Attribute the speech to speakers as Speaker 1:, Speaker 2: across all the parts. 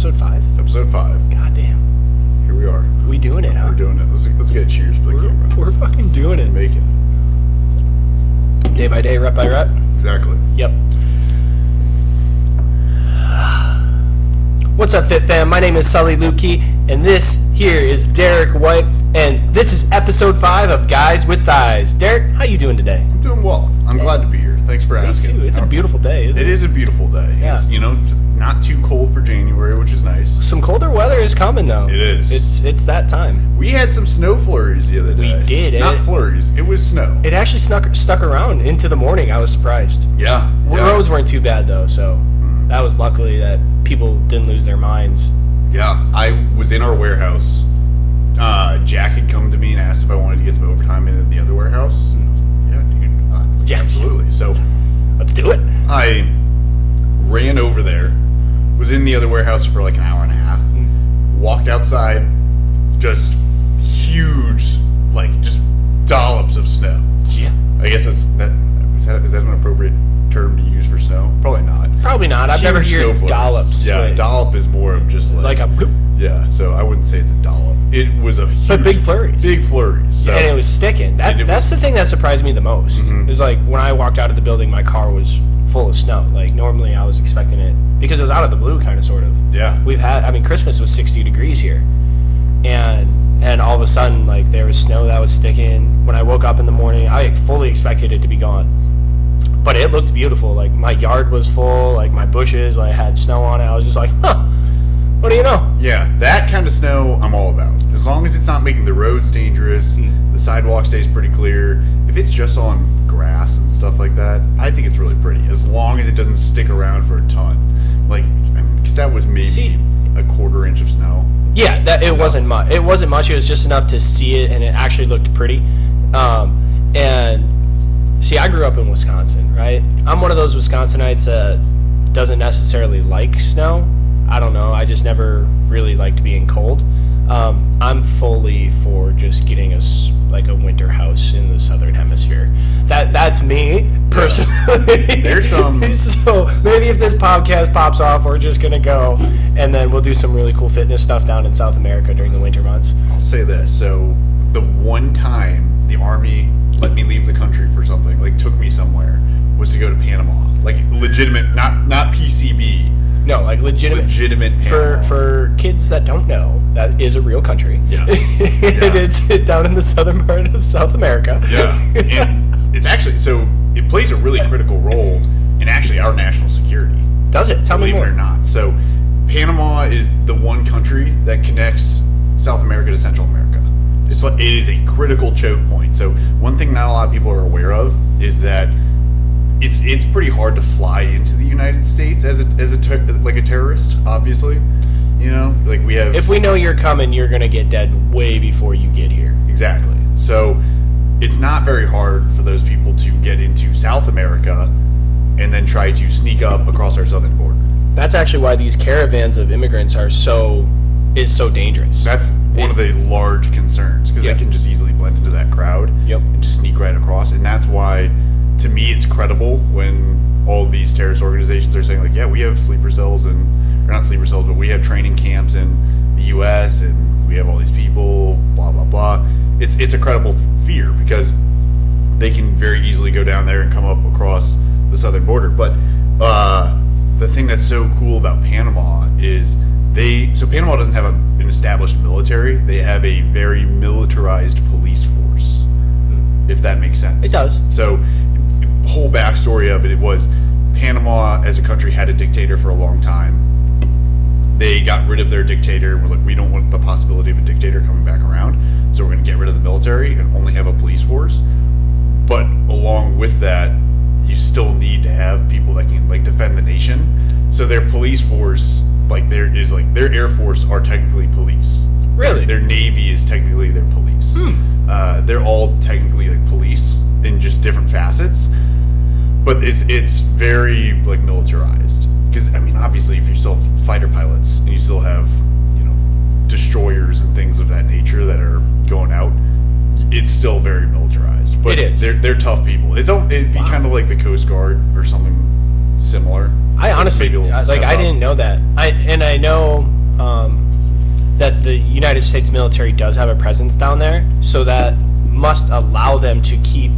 Speaker 1: episode 5?
Speaker 2: Episode 5.
Speaker 1: God damn.
Speaker 2: Here we are.
Speaker 1: We doing it, huh?
Speaker 2: We're doing it. Let's get a cheers for the camera.
Speaker 1: We're fucking doing it.
Speaker 2: Making it.
Speaker 1: Day by day, rep by rep.
Speaker 2: Exactly.
Speaker 1: Yep. What's up, Fit Fam? My name is Sully Lukey, and this here is Derek White, and this is episode 5 of Guys with Thighs. Derek, how you doing today?
Speaker 2: I'm doing well. I'm glad to be here. Thanks for asking.
Speaker 1: It's a beautiful day, isn't it?
Speaker 2: It is a beautiful day.
Speaker 1: Yeah.
Speaker 2: It's, it's not too cold for January, which is nice.
Speaker 1: Some colder weather is coming, though.
Speaker 2: It is.
Speaker 1: It's that time.
Speaker 2: We had some snow flurries the other day.
Speaker 1: We did.
Speaker 2: Not flurries. It was snow.
Speaker 1: It actually stuck around into the morning. I was surprised.
Speaker 2: Yeah.
Speaker 1: The roads weren't too bad, though, so that was luckily that people didn't lose their minds.
Speaker 2: Yeah. I was in our warehouse. Jack had come to me and asked if I wanted to get some overtime in the other warehouse. Yeah, dude.
Speaker 1: Yeah.
Speaker 2: Absolutely. So
Speaker 1: Let's do it.
Speaker 2: I ran over there, was in the other warehouse for like an hour and a half, walked outside, just huge, like just dollops of snow.
Speaker 1: Yeah.
Speaker 2: I guess is that an appropriate term to use for snow? Probably not.
Speaker 1: Probably not. I've never
Speaker 2: Huge snow
Speaker 1: heard
Speaker 2: flurries.
Speaker 1: dollops.
Speaker 2: Yeah,
Speaker 1: Like,
Speaker 2: dollop is more of just
Speaker 1: like a bloop.
Speaker 2: yeah. So I wouldn't say it's a dollop. It was a huge,
Speaker 1: But big flurries.
Speaker 2: Big flurries. So.
Speaker 1: And it was sticking. That's the thing that surprised me the most. Is like when I walked out of the building, my car was full of snow. Like normally I was expecting it because it was out of the blue, kind of, sort of.
Speaker 2: Yeah.
Speaker 1: Christmas was 60 degrees here, and all of a sudden, like there was snow that was sticking. When I woke up in the morning, I fully expected it to be gone, but it looked beautiful. Like my yard was full, like my bushes, like had snow on it. I was just like, huh. What do you know?
Speaker 2: Yeah, that kind of snow I'm all about. As long as it's not making the roads dangerous, the sidewalk stays pretty clear. If it's just on grass and stuff like that, I think it's really pretty. As long as it doesn't stick around for a ton. Like, because that was maybe a quarter inch of snow.
Speaker 1: Yeah, it wasn't much. It wasn't much. It was just enough to see it, and it actually looked pretty. And see, I grew up in Wisconsin, right? I'm one of those Wisconsinites that doesn't necessarily like snow. I don't know. I just never really liked being cold. I'm fully for just getting a winter house in the southern hemisphere. That's me personally.
Speaker 2: Yeah. There's some.
Speaker 1: So maybe if this podcast pops off, we're just gonna go, and then we'll do some really cool fitness stuff down in South America during the winter months.
Speaker 2: I'll say this. So the one time the Army let me leave the country for something, like took me somewhere, was to go to Panama. Like legitimate, not PCB.
Speaker 1: No, like legitimate
Speaker 2: Panama.
Speaker 1: For kids that don't know, that is a real country.
Speaker 2: Yeah.
Speaker 1: It's down in the southern part of South America.
Speaker 2: Yeah. And it's actually, so it plays a really critical role in actually our national security.
Speaker 1: Does it? Tell me
Speaker 2: Believe
Speaker 1: more.
Speaker 2: it or not. So Panama is the one country that connects South America to Central America. It is a critical choke point. So one thing not a lot of people are aware of is that it's pretty hard to fly into the United States as a terrorist, obviously. Like we have.
Speaker 1: If we know you're coming, you're gonna get dead way before you get here.
Speaker 2: Exactly. So it's not very hard for those people to get into South America and then try to sneak up across our southern border.
Speaker 1: That's actually why these caravans of immigrants is so dangerous.
Speaker 2: That's one of the large concerns because they can just easily blend into that crowd and just sneak right across. And that's why, to me, it's credible when all these terrorist organizations are saying, like, yeah, we have sleeper cells or not sleeper cells, but we have training camps in the U.S. and we have all these people, blah, blah, blah. It's a credible fear because they can very easily go down there and come up across the southern border. But the thing that's so cool about Panama is Panama doesn't have an established military. They have a very militarized police force, if that makes sense.
Speaker 1: It does.
Speaker 2: So the whole backstory of it was Panama as a country had a dictator for a long time. They got rid of their dictator. We're like, we don't want the possibility of a dictator coming back around, so we're going to get rid of the military and only have a police force. But along with that, you still need to have people that can defend the nation. So their police force, their Air Force are technically police.
Speaker 1: Really?
Speaker 2: Their Navy is technically their police. They're all technically police in just different facets, but it's very militarized. Because obviously, if you still have fighter pilots and you still have destroyers and things of that nature that are going out, it's still very militarized. But
Speaker 1: it is.
Speaker 2: They're tough people. It'd be kind of like the Coast Guard or something similar.
Speaker 1: I honestly, I didn't know that. I know that the United States military does have a presence down there, so that must allow them to keep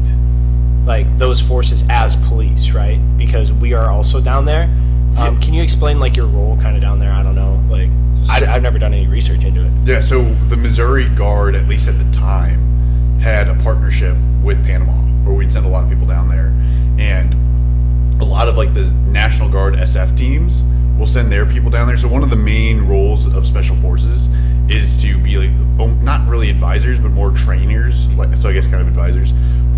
Speaker 1: like those forces as police, right? Because we are also down there. Can you explain like your role kind of down there? I don't know, like I've never done any research into it.
Speaker 2: Yeah, so the Missouri Guard, at least at the time, had a partnership with Panama where we'd send a lot of people down there, and a lot of like the National Guard SF teams will send their people down there. So one of the main roles of Special Forces is to be like, not really advisors, but more trainers, like, so I guess kind of advisors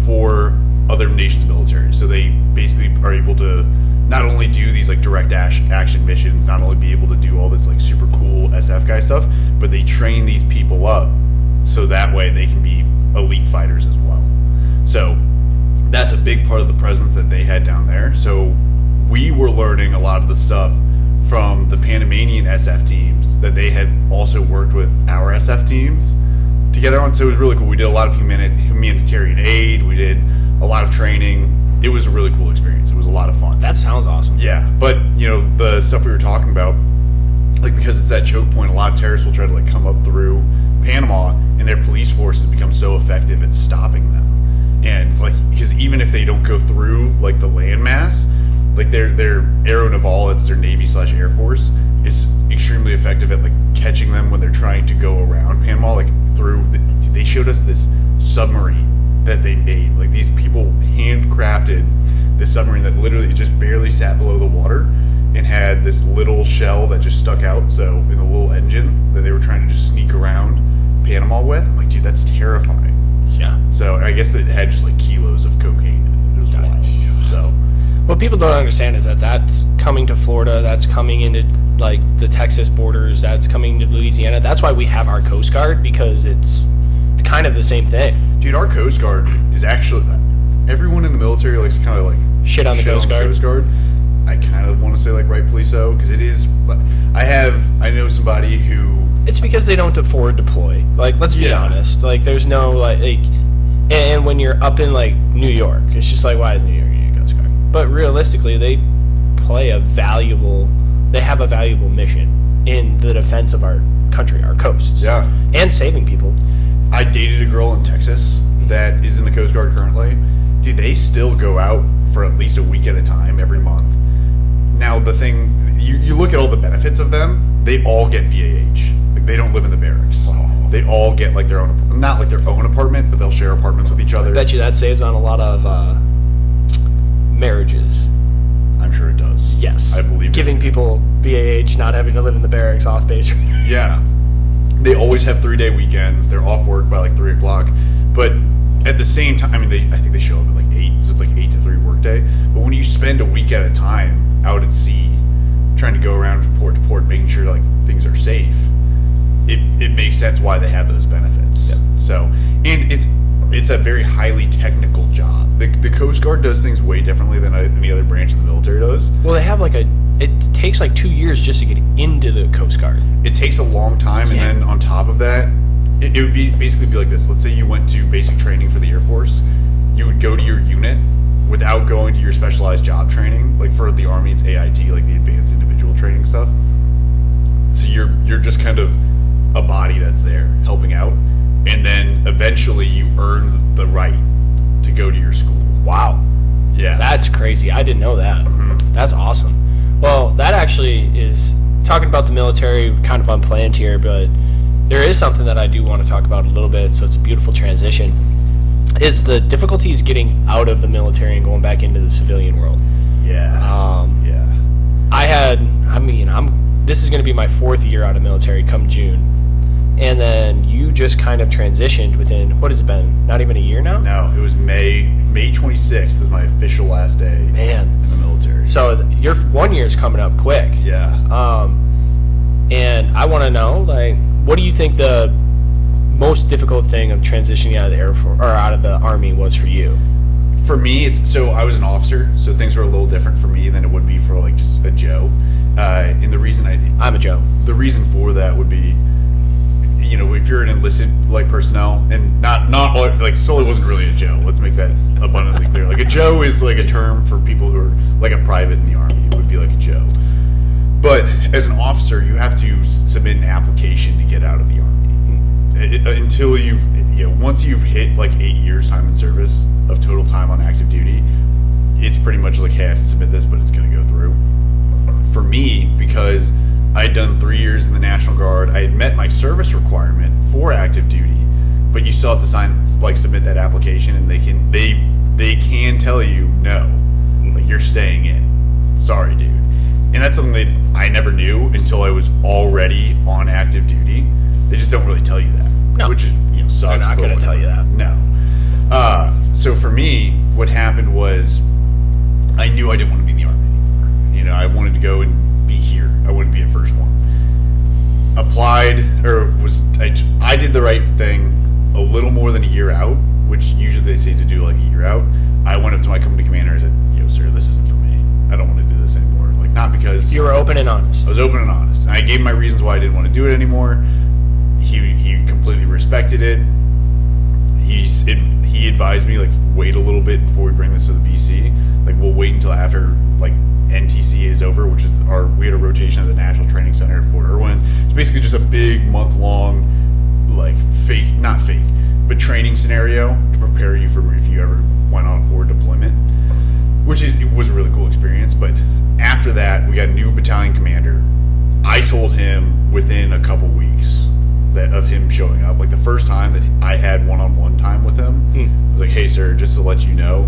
Speaker 2: for other nations' military. So they basically are able to not only do these like direct action missions, not only be able to do all this like super cool SF guy stuff, but they train these people up so that way they can be elite fighters as well. So that's a big part of the presence that they had down there. So we were learning a lot of the stuff from the Panamanian SF teams that they had also worked with our SF teams together on. So it was really cool. We did a lot of humanitarian aid. We did a lot of training. It was a really cool experience. It was a lot of fun.
Speaker 1: That sounds awesome.
Speaker 2: Yeah, but the stuff we were talking about, like because it's that choke point, a lot of terrorists will try to like come up through Panama, and their police forces become so effective at stopping them. And like, because even if they don't go through like the landmass, like their aeronaval, it's their Navy/Air Force, is extremely effective at like catching them when they're trying to go around Panama. Like they showed us this submarine that they made. Like these people handcrafted this submarine that literally just barely sat below the water and had this little shell that just stuck out. So in the little engine that they were trying to just sneak around Panama with. I'm like, dude, that's terrifying.
Speaker 1: Yeah.
Speaker 2: So I guess it had just like kilos of cocaine in it. It was wild. So
Speaker 1: what people don't understand is that that's coming to Florida, that's coming into like the Texas borders, that's coming to Louisiana. That's why we have our Coast Guard, because it's kind of the same thing.
Speaker 2: Dude, our Coast Guard is actually, everyone in the military likes to kind of like
Speaker 1: shit on the Coast Guard.
Speaker 2: I kind of want to say like rightfully so, because it is, but I know somebody who,
Speaker 1: it's because they don't afford deploy. Like, let's be honest. Like, there's no like, and when you're up in like New York, it's just like, why is New York need a Coast Guard? But realistically, they have a valuable mission in the defense of our country, our coasts.
Speaker 2: Yeah.
Speaker 1: And saving people.
Speaker 2: I dated a girl in Texas that is in the Coast Guard currently. Dude, they still go out for at least a week at a time every month. Now, the thing, you look at all the benefits of them, they all get BAH. Like, they don't live in the barracks.
Speaker 1: Oh.
Speaker 2: They all get like their own, not like their own apartment, but they'll share apartments with each other.
Speaker 1: I bet you that saves on a lot of marriages.
Speaker 2: I'm sure it does.
Speaker 1: Yes.
Speaker 2: I believe
Speaker 1: Giving people BAH, not having to live in the barracks off base.
Speaker 2: Yeah. They always have 3-day weekends. They're off work by like 3 o'clock. But at the same time, I mean, I think they show up at like 8, so it's like 8 to 3 work day. But when you spend a week at a time out at sea, trying to go around from port to port, making sure like things are safe, it makes sense why they have those benefits.
Speaker 1: Yep.
Speaker 2: So, and it's a very highly technical job. The Coast Guard does things way differently than any other branch of the military does.
Speaker 1: Well, they have it takes like 2 years just to get into the Coast Guard.
Speaker 2: It takes a long time, and then on top of that, it would basically be like this. Let's say you went to basic training for the Air Force. You would go to your unit without going to your specialized job training. Like for the Army, it's AIT, like the Advanced Individual Training stuff. So you're just kind of a body that's there helping out, and then eventually you earn the right to go to your school.
Speaker 1: Wow.
Speaker 2: Yeah.
Speaker 1: That's crazy. I didn't know that.
Speaker 2: Mm-hmm.
Speaker 1: That's awesome. Well, that actually is, talking about the military, kind of unplanned here, but there is something that I do want to talk about a little bit, so it's a beautiful transition, is the difficulties getting out of the military and going back into the civilian world.
Speaker 2: Yeah.
Speaker 1: This is going to be my 4th year out of military come June. And then you just kind of transitioned within, what has it been, not even a year now?
Speaker 2: No, it was May 26th is my official last day in the military.
Speaker 1: So your 1 year is coming up quick.
Speaker 2: Yeah.
Speaker 1: And I want to know, like, what do you think the most difficult thing of transitioning out of the Air Force or out of the Army was for you?
Speaker 2: For me, so I was an officer, so things were a little different for me than it would be for like just a Joe. And the reason
Speaker 1: I'm a Joe.
Speaker 2: The reason for that would be, if you're an enlisted like personnel, and not like Sully wasn't really a Joe. Let's make that abundantly clear. Like a Joe is like a term for people who are like a private in the Army. It would be like a Joe. But as an officer, you have to submit an application to get out of the Army. Until once you've hit like 8 years time in service of total time on active duty, it's pretty much like, hey, I have to submit this, but it's going to go through. For me, because I had done 3 years in the National Guard, I had met my service requirement for active duty, but you still have to submit that application, and they can tell you no, like you're staying in. Sorry, dude. And that's something that I never knew until I was already on active duty. They just don't really tell you that, which sucks.
Speaker 1: They're not going to tell you that.
Speaker 2: No. So for me, what happened was I knew I didn't want to be in the Army anymore. I wanted to go and be here. I wanted to be at First Phorm. I did the right thing a little more than a year out, which usually they say to do like a year out. I went up to my company commander and I said, yo, sir, this isn't for me. I don't want to do this anymore. Like, not because...
Speaker 1: You were open and honest.
Speaker 2: I was open and honest. And I gave my reasons why I didn't want to do it anymore. He completely respected it. He advised me, like, wait a little bit before we bring this to the BC. Like, we'll wait until after, like, NTC is over, which is we had a rotation at the National Training Center at Fort Irwin. It's basically just a big month-long, like, not fake, but training scenario to prepare you for if you ever went on a forward deployment, which was a really cool experience. But after that, we got a new battalion commander. I told him within a couple weeks of him showing up, like the first time that I had one-on-one time with him, I was like, hey, sir, just to let you know,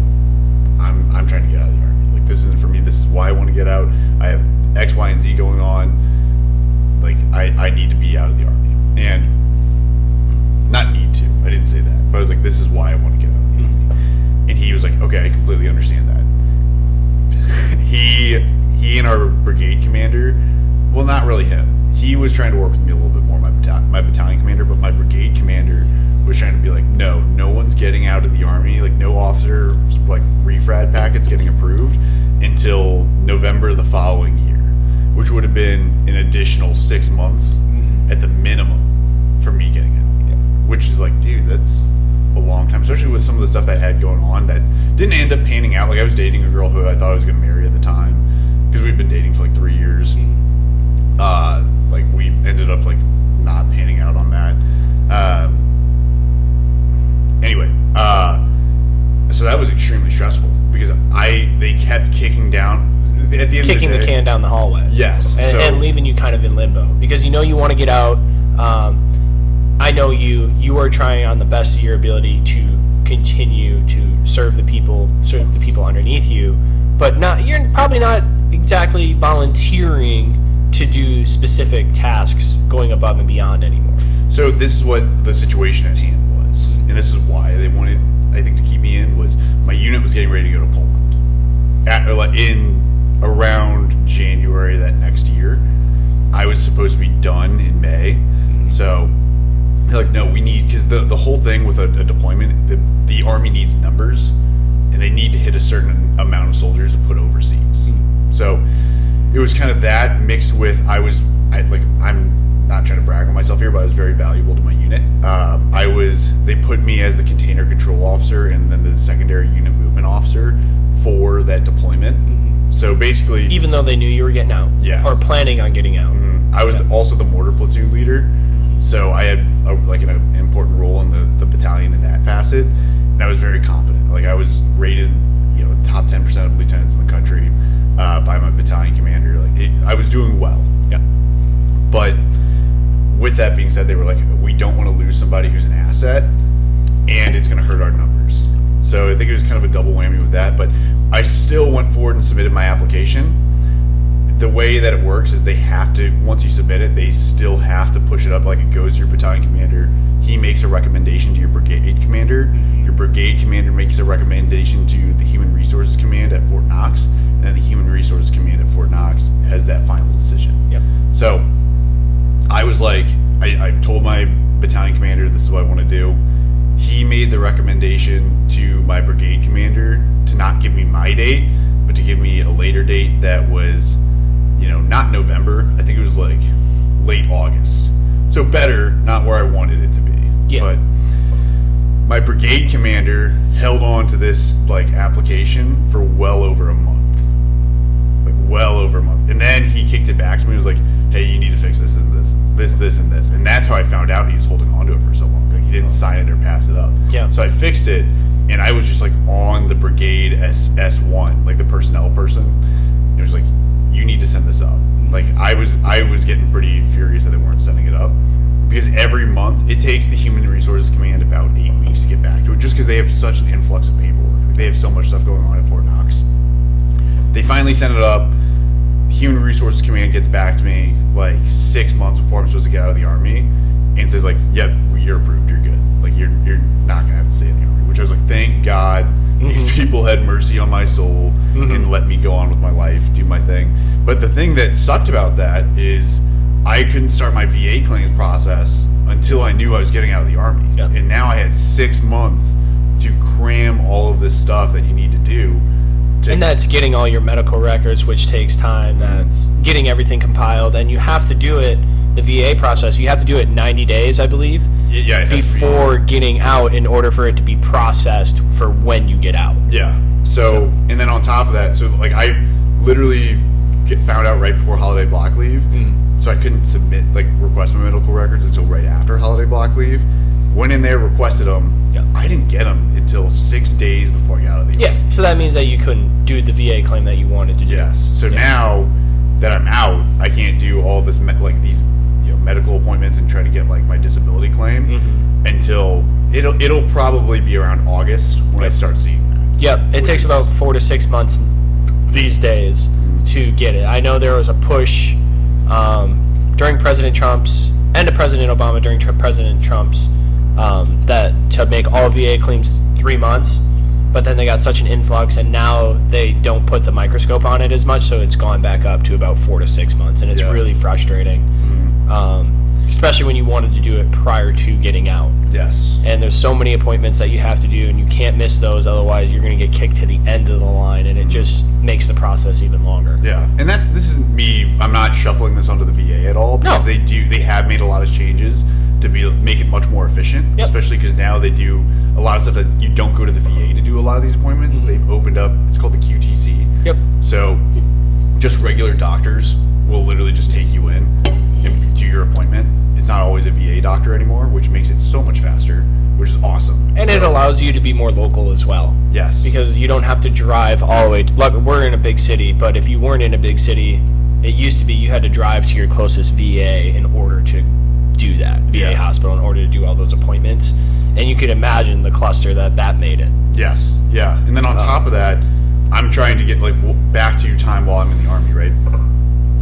Speaker 2: I'm trying to get out of the Army. Like, this isn't for me. This is why I want to get out. I have X, Y, and Z going on. Like, I need to be out of the Army. And not need to. I didn't say that. But I was like, this is why I want to get out of the Army. And he was like, okay, I completely understand that. He and our brigade commander, well, not really him. He was trying to work with me a little bit more, my battalion commander, but my brigade commander was trying to be like, no one's getting out of the Army, like no officer, like refrad packets getting approved until November the following year, which would have been an additional 6 months at the minimum for me getting out. Yeah. Which is like, dude, that's a long time, especially with some of the stuff that I had going on that didn't end up panning out. Like, I was dating a girl who I thought I was going to marry at the time because we'd been dating for like 3 years. Like, we ended up like not panning out on that. Anyway, so that was extremely stressful because they kept kicking the
Speaker 1: can down the hallway.
Speaker 2: Yes,
Speaker 1: and leaving you kind of in limbo because you want to get out. I know you are trying on the best of your ability to continue to serve the people underneath you, but you're probably not exactly volunteering to do specific tasks going above and beyond anymore.
Speaker 2: So this is what the situation at hand was, and this is why they wanted, I think, to keep me in, was my unit was getting ready to go to Poland in around January that next year. I was supposed to be done in May. So they're like, no, we need, because the whole thing with a deployment, the Army needs numbers, and they need to hit a certain amount of soldiers to put overseas. So it was kind of that mixed with I'm not trying to brag on myself here, but I was very valuable to my unit. They put me as the container control officer and then the secondary unit movement officer for that deployment. So basically,
Speaker 1: even though they knew you were getting out, or planning on getting out,
Speaker 2: I was also the mortar platoon leader. So I had an important role in the battalion in that facet, and I was very confident. Like, I was rated, top 10% of lieutenants in the country by my battalion commander. I was doing well.
Speaker 1: Yeah.
Speaker 2: But with that being said, they were like, we don't want to lose somebody who's an asset, and it's going to hurt our numbers. So I think it was kind of a double whammy with that. But I still went forward and submitted my application. The way that it works is they have to, once you submit it, they still have to push it up. Like, it goes to your battalion commander. He makes a recommendation to your brigade commander. Your brigade commander makes a recommendation to the Human Resources Command at Fort Knox. And then the Human Resources Command at Fort Knox has that final decision.
Speaker 1: Yep.
Speaker 2: So I was like, I've told my battalion commander this is what I want to do. He made the recommendation to my brigade commander to not give me my date, but to give me a later date that was, not November. I think it was like late August. So better, not where I wanted it to be.
Speaker 1: Yeah.
Speaker 2: But my brigade commander held on to this application for well over a month. well over a month. And then he kicked it back to me and was like, hey, you need to fix this and this, and that's how I found out he was holding on to it for so long. Like, he didn't sign it or pass it up.
Speaker 1: Yeah.
Speaker 2: So I fixed it, and I was just like on the brigade S1, like the personnel person. And it was like, you need to send this up. Like, I was getting pretty furious that they weren't sending it up, because every month it takes the Human Resources Command about 8 weeks to get back to it, just because they have such an influx of paperwork. Like, they have so much stuff going on at Fort Knox. They finally send it up. The Human Resources Command gets back to me like 6 months before I'm supposed to get out of the Army, and says like, yep, you're approved, you're good. Like, you're not gonna have to stay in the Army. Which I was like, thank God these people had mercy on my soul and let me go on with my life, do my thing. But the thing that sucked about that is I couldn't start my VA claims process until I knew I was getting out of the Army.
Speaker 1: Yep.
Speaker 2: And now I had 6 months to cram all of this stuff that you need to do.
Speaker 1: And that's getting all your medical records, which takes time. That's getting everything compiled. And you have to do it, the VA process, you have to do it 90 days, I believe, before getting out in order for it to be processed for when you get out.
Speaker 2: Yeah. So, and then on top of that, so like I literally found out right before holiday block leave. So I couldn't request my medical records until right after holiday block leave. Went in there, requested them.
Speaker 1: Yep.
Speaker 2: I didn't get them until 6 days before I got out of the Army.
Speaker 1: Yeah, so that means that you couldn't do the VA claim that you wanted to do.
Speaker 2: Yes. So now that I'm out, I can't do all of this these medical appointments and try to get like my disability claim until it'll probably be around August when I start seeing that.
Speaker 1: Yep. It takes about 4 to 6 months these days to get it. I know there was a push during President Trump's and to President Obama during President Trump's that to make all VA claims 3 months, but then they got such an influx, and now they don't put the microscope on it as much, so it's gone back up to about 4 to 6 months, and it's really frustrating, especially when you wanted to do it prior to getting out.
Speaker 2: Yes.
Speaker 1: And there's so many appointments that you have to do, and you can't miss those, otherwise you're going to get kicked to the end of the line, and it just makes the process even longer.
Speaker 2: Yeah, and this isn't me. I'm not shuffling this onto the VA at all, because they have made a lot of changes to make it much more efficient, especially because now they do a lot of stuff that you don't go to the VA to do a lot of these appointments. They've opened up, it's called the QTC. Yep. So just regular doctors will literally just take you in and do your appointment. It's not always a VA doctor anymore, which makes it so much faster, which is awesome.
Speaker 1: And it allows you to be more local as well.
Speaker 2: Yes.
Speaker 1: Because you don't have to drive all the way. Look, we're in a big city, but if you weren't in a big city, it used to be you had to drive to your closest VA in order to do that, VA hospital, in order to do all those appointments. And you could imagine the cluster that made it.
Speaker 2: Yes. Yeah. And then on top of that, I'm trying to get back to time while I'm in the Army, right?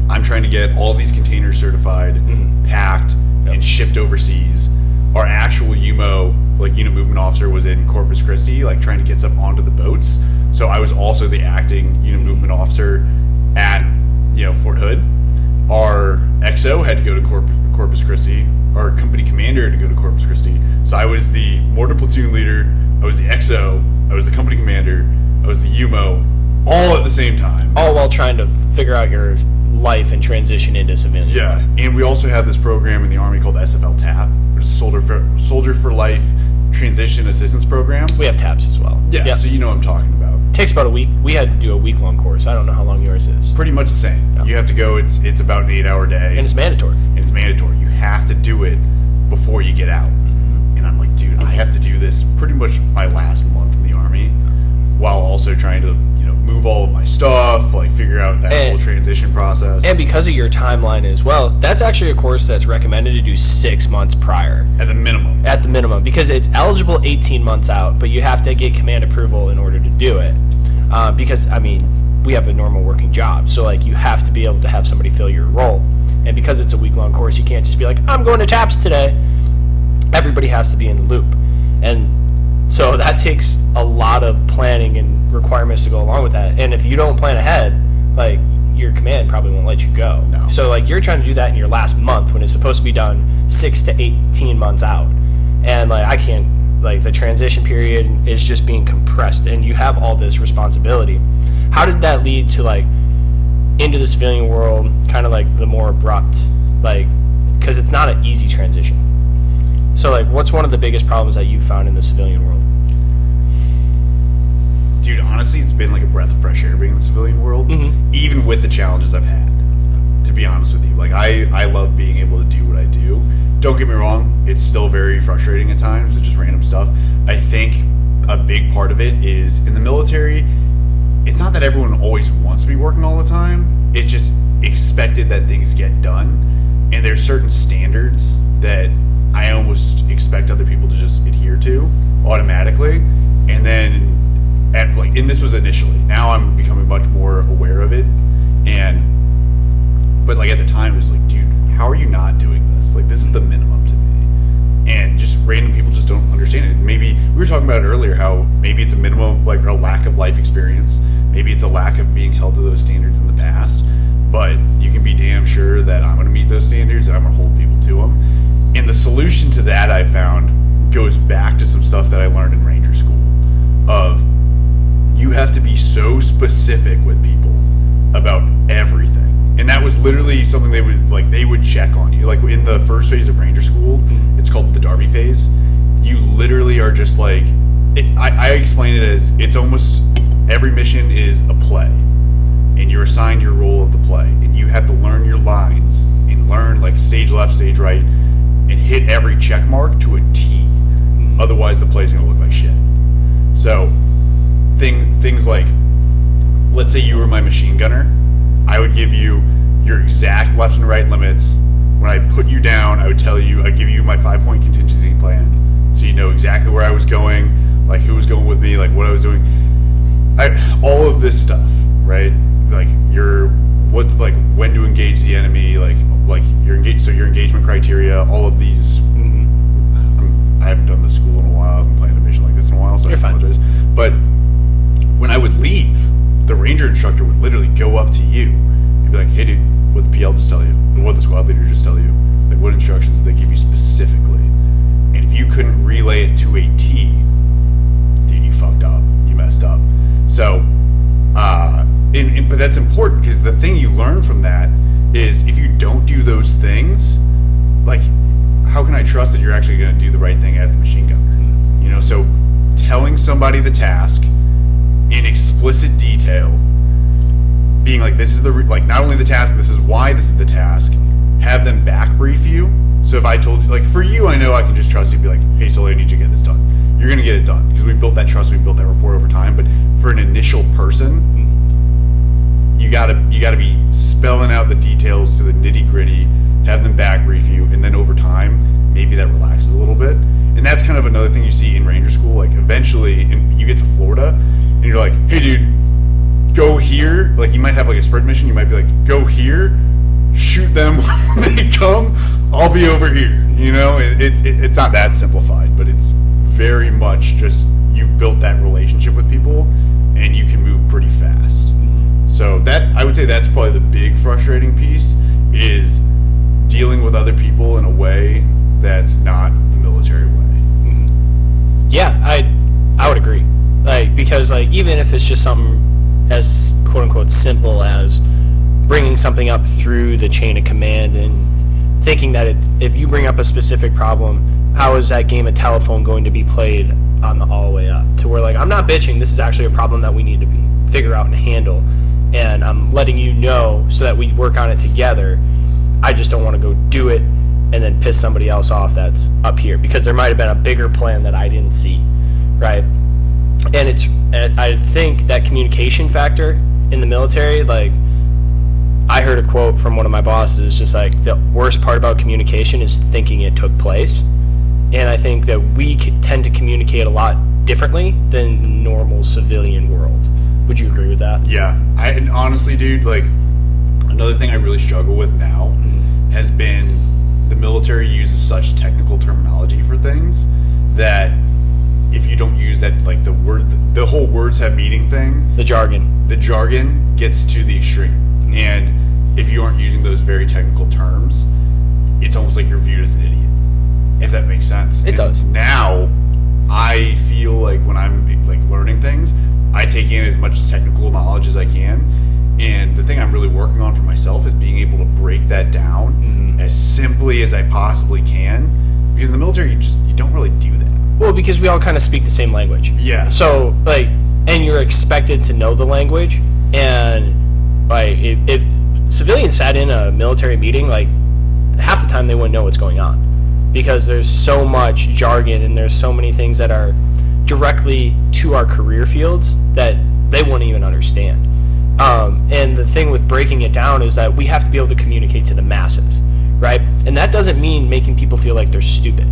Speaker 2: I'm trying to get all these containers certified, packed, and shipped overseas. Our actual UMO, unit movement officer, was in Corpus Christi, trying to get stuff onto the boats. So I was also the acting unit movement officer at, Fort Hood. Our XO had to go to Corpus Christi. Our company commander had to go to Corpus Christi. So I was the mortar platoon leader, I was the XO, I was the company commander, I was the UMO, all at the same time.
Speaker 1: All while trying to figure out your life and transition into civilian.
Speaker 2: Yeah, and we also have this program in the Army called SFL TAP, which is Soldier for Life Transition Assistance Program.
Speaker 1: We have TAPs as well.
Speaker 2: Yeah, so you know what I'm talking about.
Speaker 1: Takes about a week. We had to do a week-long course. I don't know how long yours is.
Speaker 2: Pretty much the same. Yeah. You have to go, it's about an 8-hour day.
Speaker 1: And it's mandatory.
Speaker 2: You have to do it before you get out. And I'm like, dude, I have to do this pretty much my last month in the Army, while also trying to, move all of my stuff, figure out that whole transition process.
Speaker 1: And because of your timeline as well, that's actually a course that's recommended to do 6 months prior.
Speaker 2: At the minimum.
Speaker 1: At the minimum, because it's eligible 18 months out, but you have to get command approval in order to do it. Because, we have a normal working job, so you have to be able to have somebody fill your role. And because it's a week-long course, you can't just be like, I'm going to TAPS today. Everybody has to be in the loop. And so that takes a lot of planning and requirements to go along with that. And if you don't plan ahead, your command probably won't let you go.
Speaker 2: No.
Speaker 1: So you're trying to do that in your last month when it's supposed to be done 6 to 18 months out. And I can't, the transition period is just being compressed, and you have all this responsibility. How did that lead to into the civilian world, kind of the more abrupt, because it's not an easy transition. So what's one of the biggest problems that you found in the civilian world?
Speaker 2: dude, honestly, it's been like a breath of fresh air being in the civilian world, even with the challenges I've had, to be honest with you. Like, I love being able to do what I do. Don't get me wrong, it's still very frustrating at times. It's just random stuff. I think a big part of it is in the military, it's not that everyone always wants to be working all the time. It's just expected that things get done. And there's certain standards that I almost expect other people to just adhere to automatically. And then, and this was initially. Now I'm becoming much more aware of it. But like at the time, it was like, dude, how are you not doing this? Like, this is the minimum to me. And just random people just don't understand it. Maybe we were talking about it earlier, how maybe it's a minimum, like a lack of life experience. Maybe it's a lack of being held to those standards in the past. But you can be damn sure that I'm going to meet those standards and I'm going to hold people to them. And the solution to that, I found, goes back to some stuff that I learned in Ranger School. Of, you have to be so specific with people about everything. And that was literally something they would check on you. Like in the first phase of Ranger School, it's called the Derby phase. You literally are just like, I explain it as, it's almost every mission is a play. And you're assigned your role of the play. And you have to learn your lines and learn like stage left, stage right, and hit every check mark to a T. Otherwise the play's gonna look like shit. So things like, let's say you were my machine gunner, I would give you your exact left and right limits. When I put you down, I'd give you my 5-point contingency plan, so you know exactly where I was going, like who was going with me, like what I was doing, all of this stuff, right? Like when to engage the enemy, like your engagement criteria, all of these. I haven't done this school in a while. I haven't played a mission like this in a while, so I apologize. But when I would leave, the ranger instructor would literally go up to you and be like, "Hey, dude, what the PL just tell you? What the squad leader just tell you? Like, what instructions did they give you specifically?" And if you couldn't relay it to a T, dude, you fucked up. You messed up. So, but that's important, because the thing you learn from that is if you don't do those things, like, how can I trust that you're actually going to do the right thing as the machine gunner? You know, so telling somebody the task in explicit detail, being like, this is not only the task, this is why this is the task, have them back brief you. So if I told you, like, for you, I know I can just trust you, be like, "Hey, Sully, I need you to get this done." You're going to get it done, because we built that trust, we built that rapport over time. But for an initial person, you gotta be spelling out the details to the nitty gritty, have them back brief you, and then over time, maybe that relaxes a little bit. And that's kind of another thing you see in Ranger School. Like, eventually, you get to Florida, and you're like, "Hey, dude, go here." Like, you might have like a sprint mission. You might be like, "Go here, shoot them when they come. I'll be over here." You know, it's not that simplified, but it's very much just you've built that relationship with people, and you can move pretty fast. So that, I would say, that's probably the big frustrating piece, is dealing with other people in a way that's not the military way.
Speaker 1: Yeah, I would agree. Like, because like, even if it's just something as quote unquote simple as bringing something up through the chain of command and thinking that if you bring up a specific problem, how is that game of telephone going to be played on the all the way up to where, like, I'm not bitching, this is actually a problem that we need to figure out and handle, and I'm letting you know so that we work on it together. I just don't want to go do it and then piss somebody else off that's up here, because there might have been a bigger plan that I didn't see, right? And I think that communication factor in the military, like, I heard a quote from one of my bosses, just like, the worst part about communication is thinking it took place. And I think that we tend to communicate a lot differently than the normal civilian world. Would you agree with that? Yeah.
Speaker 2: And honestly, dude, like, another thing I really struggle with now has been the military uses such technical terminology for things that if you don't use that, like, the whole words have meaning thing, the jargon gets to the extreme. And if you aren't using those very technical terms, it's almost like you're viewed as an idiot, if that makes sense.
Speaker 1: It does.
Speaker 2: Now, I feel like when I'm like learning things, I take in as much technical knowledge as I can. And the thing I'm really working on for myself is being able to break that down as simply as I possibly can. Because in the military, you don't really do that.
Speaker 1: Well, because we all kind of speak the same language.
Speaker 2: Yeah.
Speaker 1: So, like, and you're expected to know the language. And like if civilians sat in a military meeting, like half the time they wouldn't know what's going on, because there's so much jargon and there's so many things that are directly to our career fields that they wouldn't even understand. And the thing with breaking it down is that we have to be able to communicate to the masses, right? And that doesn't mean making people feel like they're stupid.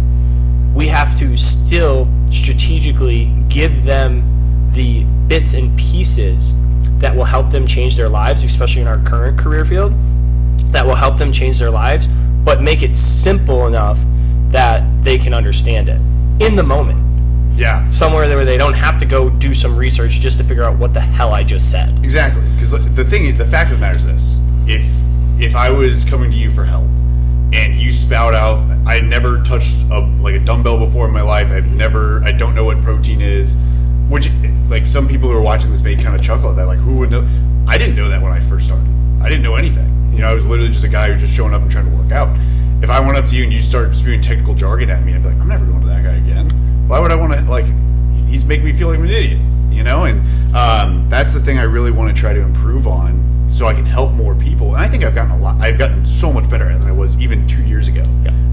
Speaker 1: We have to still strategically give them the bits and pieces that will help them change their lives, especially in our current career field, that will help them change their lives, but make it simple enough that they can understand it in the moment.
Speaker 2: Yeah.
Speaker 1: Somewhere where they don't have to go do some research just to figure out what the hell I just said.
Speaker 2: Exactly. Because the fact of the matter is this: if I was coming to you for help and you spout out, I never touched a dumbbell before in my life. I don't know what protein is, which like some people who are watching this may kind of chuckle at that. Like, who would know? I didn't know that when I first started. I didn't know anything. You know, I was literally just a guy who's just showing up and trying to work out. If I went up to you and you started spewing technical jargon at me, I'd be like, I'm never going to that guy again. Why would I want to, like, he's making me feel like I'm an idiot, you know? And that's the thing I really want to try to improve on so I can help more people. And I think I've gotten so much better at it than I was even 2 years ago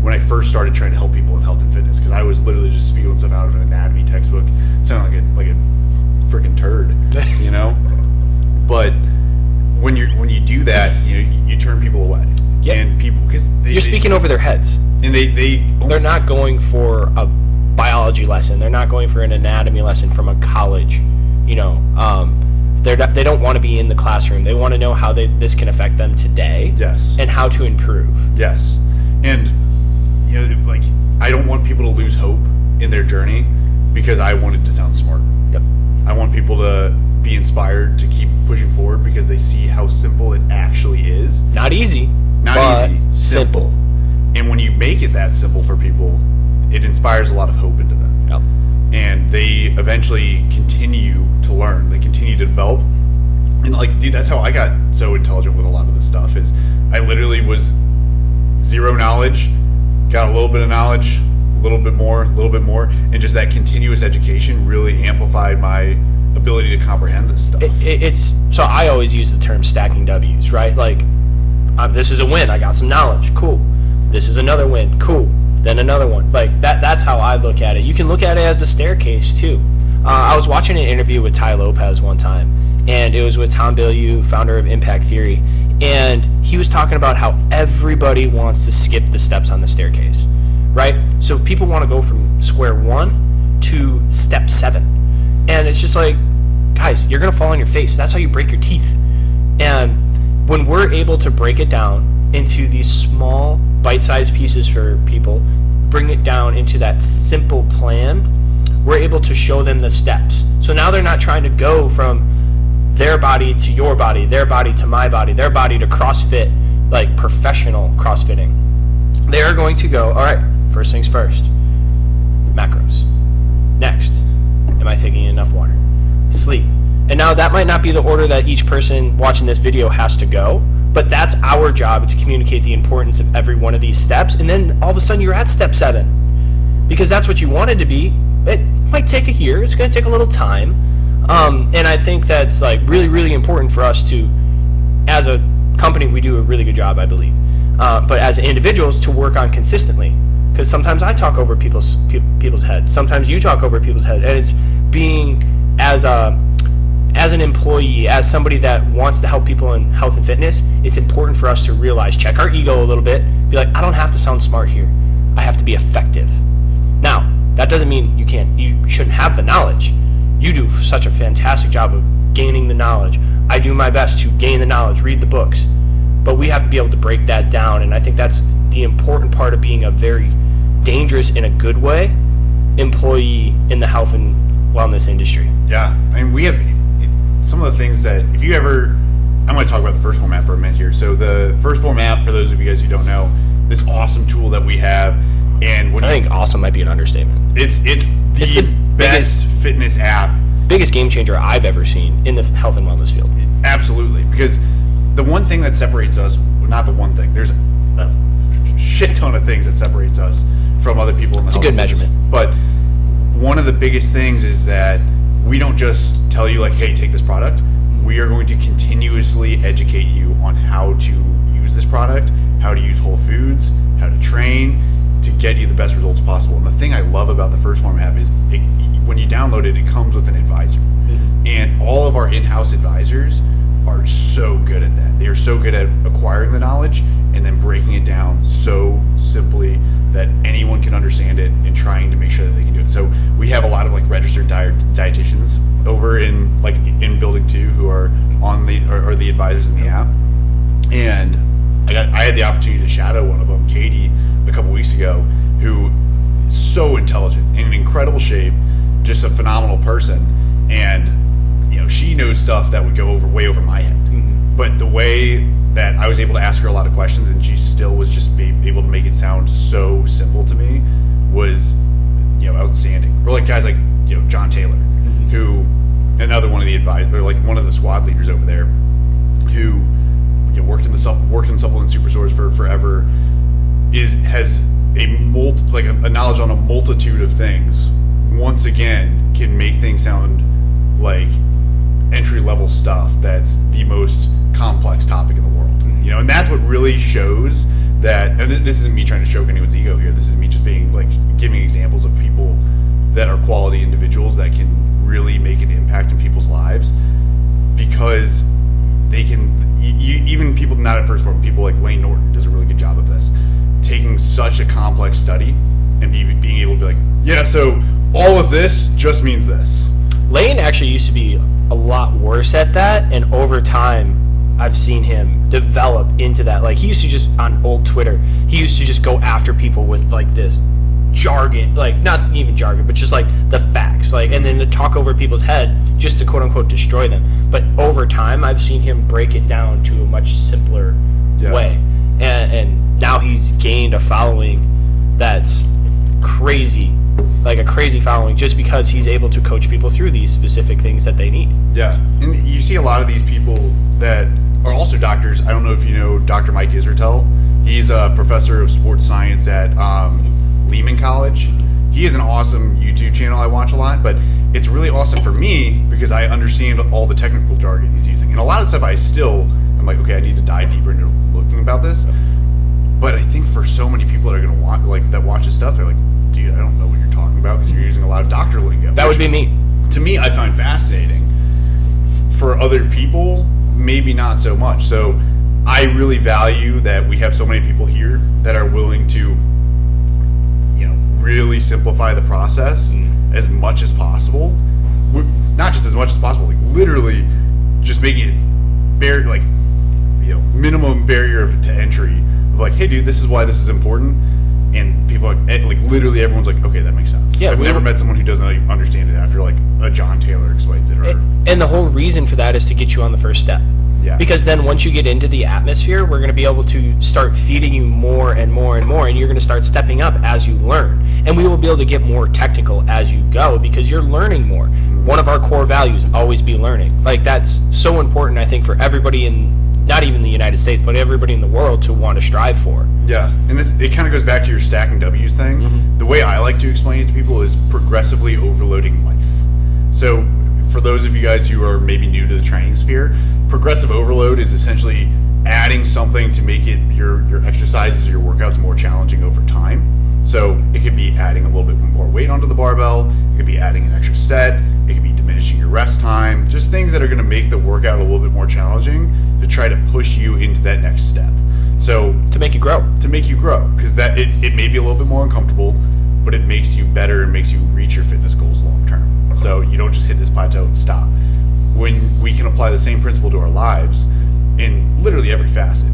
Speaker 2: when I first started trying to help people in health and fitness, because I was literally just spewing stuff out of an anatomy textbook, sounding like a freaking turd, you know? But when you do that, you turn people away.
Speaker 1: Yep.
Speaker 2: And people, because
Speaker 1: you're speaking over their heads.
Speaker 2: And they're
Speaker 1: not going for a biology lesson. They're not going for an anatomy lesson from a college. They don't want to be in the classroom. They want to know how this can affect them today.
Speaker 2: Yes.
Speaker 1: And how to improve.
Speaker 2: Yes. And like, I don't want people to lose hope in their journey because I wanted to sound smart.
Speaker 1: Yep.
Speaker 2: I want people to be inspired to keep pushing forward because they see how simple it actually is.
Speaker 1: Not easy.
Speaker 2: Not easy. Simple. And when you make it that simple for people, it inspires a lot of hope into them.
Speaker 1: Yep.
Speaker 2: And they eventually continue to learn. They continue to develop. And like, dude, that's how I got so intelligent with a lot of this stuff. Is I literally was zero knowledge, got a little bit of knowledge, a little bit more, and just that continuous education really amplified my ability to comprehend this stuff.
Speaker 1: So I always use the term stacking W's, right? Like, this is a win. I got some knowledge. Cool. This is another win. Cool. Then another one. Like that's how I look at it. You can look at it as a staircase too. I was watching an interview with Ty Lopez one time, and it was with Tom Bilyeu, founder of Impact Theory, and he was talking about how everybody wants to skip the steps on the staircase, right? So people want to go from square one to step 7, and it's just like, guys, you're gonna fall on your face. That's how you break your teeth. And when we're able to break it down into these small bite-sized pieces for people, bring it down into that simple plan, we're able to show them the steps. So now they're not trying to go from their body to your body, their body to my body, their body to CrossFit, like professional CrossFitting. They are going to go, all right, first things first, macros. Next, am I taking enough water? Sleep. And now that might not be the order that each person watching this video has to go, but that's our job, to communicate the importance of every one of these steps. And then all of a sudden you're at step 7 because that's what you wanted to be. It might take a year. It's going to take a little time. And I think that's like really, really important for us to, as a company, we do a really good job, I believe. But as individuals, to work on consistently, because sometimes I talk over people's heads. Sometimes you talk over people's heads, and it's being as an employee, as somebody that wants to help people in health and fitness, it's important for us to realize, check our ego a little bit, be like, I don't have to sound smart here. I have to be effective. Now, that doesn't mean you shouldn't have the knowledge. You do such a fantastic job of gaining the knowledge. I do my best to gain the knowledge, read the books, but we have to be able to break that down. And I think that's the important part of being a very dangerous, in a good way, employee in the health and wellness industry.
Speaker 2: Yeah, I mean, we have some of the things that, if you ever, I'm going to talk about the Phorm app for a minute here. So the Phorm app, for those of you guys who don't know, this awesome tool that we have, and
Speaker 1: I think awesome might be an understatement.
Speaker 2: It's the best fitness app,
Speaker 1: biggest game changer I've ever seen in the health and wellness field.
Speaker 2: Absolutely, because the one thing that separates us, not the one thing, there's a shit ton of things that separates us from other people in the health.
Speaker 1: It's a good measurement.
Speaker 2: But one of the biggest things is that we don't just tell you like, hey, take this product. We are going to continuously educate you on how to use this product, how to use whole foods, how to train to get you the best results possible. And the thing I love about the Phorm app is when you download it, it comes with an advisor. And all of our in-house advisors are so good at that. They are so good at acquiring the knowledge and then breaking it down so simply that anyone can understand it and trying to make sure that they can do it. So we have a lot of like registered dietitians over in building 2 who are on the advisors in the app. And I had the opportunity to shadow one of them, Katie, a couple weeks ago, who is so intelligent, in incredible shape, just a phenomenal person. And she knows stuff that would go way over my head. But the way that I was able to ask her a lot of questions and she still was just able to make it sound so simple to me was, outstanding. Or like guys like, John Taylor, who, another one of the advisors, or like one of the squad leaders over there, who worked in supplement superstores for forever, has a knowledge on a multitude of things. Once again, can make things sound like entry-level stuff that's the most complex topic in the world. And that's what really shows that, and this isn't me trying to choke anyone's ego here, this is me just being like giving examples of people that are quality individuals that can really make an impact in people's lives, because they can, even people not at Phorm, people like Lane Norton does a really good job of this, taking such a complex study and being able to be like, yeah, so all of this just means this.
Speaker 1: Lane actually used to be a lot worse at that, and over time I've seen him develop into that. Like, he used to just, on old Twitter, he used to just go after people with like this jargon, like not even jargon, but just like the facts, like, and then to talk over people's head just to quote unquote destroy them. But over time I've seen him break it down to a much simpler way, and now he's gained a following that's crazy, like a crazy following, just because he's able to coach people through these specific things that they need. Yeah,
Speaker 2: and you see a lot of these people that are also doctors. I don't know if you know Dr. Mike Israetel. He's a professor of sports science at Lehman College. He has an awesome YouTube channel I watch a lot, but it's really awesome for me because I understand all the technical jargon he's using. And a lot of stuff I'm like, okay, I need to dive deeper into looking about this. But I think for so many people that are going to watch his stuff, they're like, dude, I don't know what you're talking about because you're using a lot of doctor lingo.
Speaker 1: That would be me.
Speaker 2: To me, I find fascinating. For other people, maybe not so much. So I really value that we have so many people here that are willing to, really simplify the process as much as possible. Not just as much as possible, like literally just making it minimum barrier to entry of like, hey dude, this is why this is important. And people like literally everyone's like, okay, that makes sense. Yeah, I've never met someone who doesn't understand it after like a John Taylor explains it.
Speaker 1: And the whole reason for that is to get you on the first step. Yeah. Because then once you get into the atmosphere, we're going to be able to start feeding you more and more and more, and you're going to start stepping up as you learn. And we will be able to get more technical as you go because you're learning more. One of our core values, always be learning. Like, that's so important, I think, for everybody not even the United States, but everybody in the world to want to strive for.
Speaker 2: Yeah, and it kind of goes back to your stacking W's thing. Mm-hmm. The way I like to explain it to people is progressively overloading life. So for those of you guys who are maybe new to the training sphere, progressive overload is essentially adding something to make it your exercises or your workouts more challenging over time. So it could be adding a little bit more weight onto the barbell, it could be adding an extra set, it could be diminishing your rest time, just things that are going to make the workout a little bit more challenging to try to push you into that next step. So
Speaker 1: to make you grow,
Speaker 2: because that it may be a little bit more uncomfortable, but it makes you better and makes you reach your fitness goals long term. So you don't just hit this plateau and stop. When we can apply the same principle to our lives in literally every facet.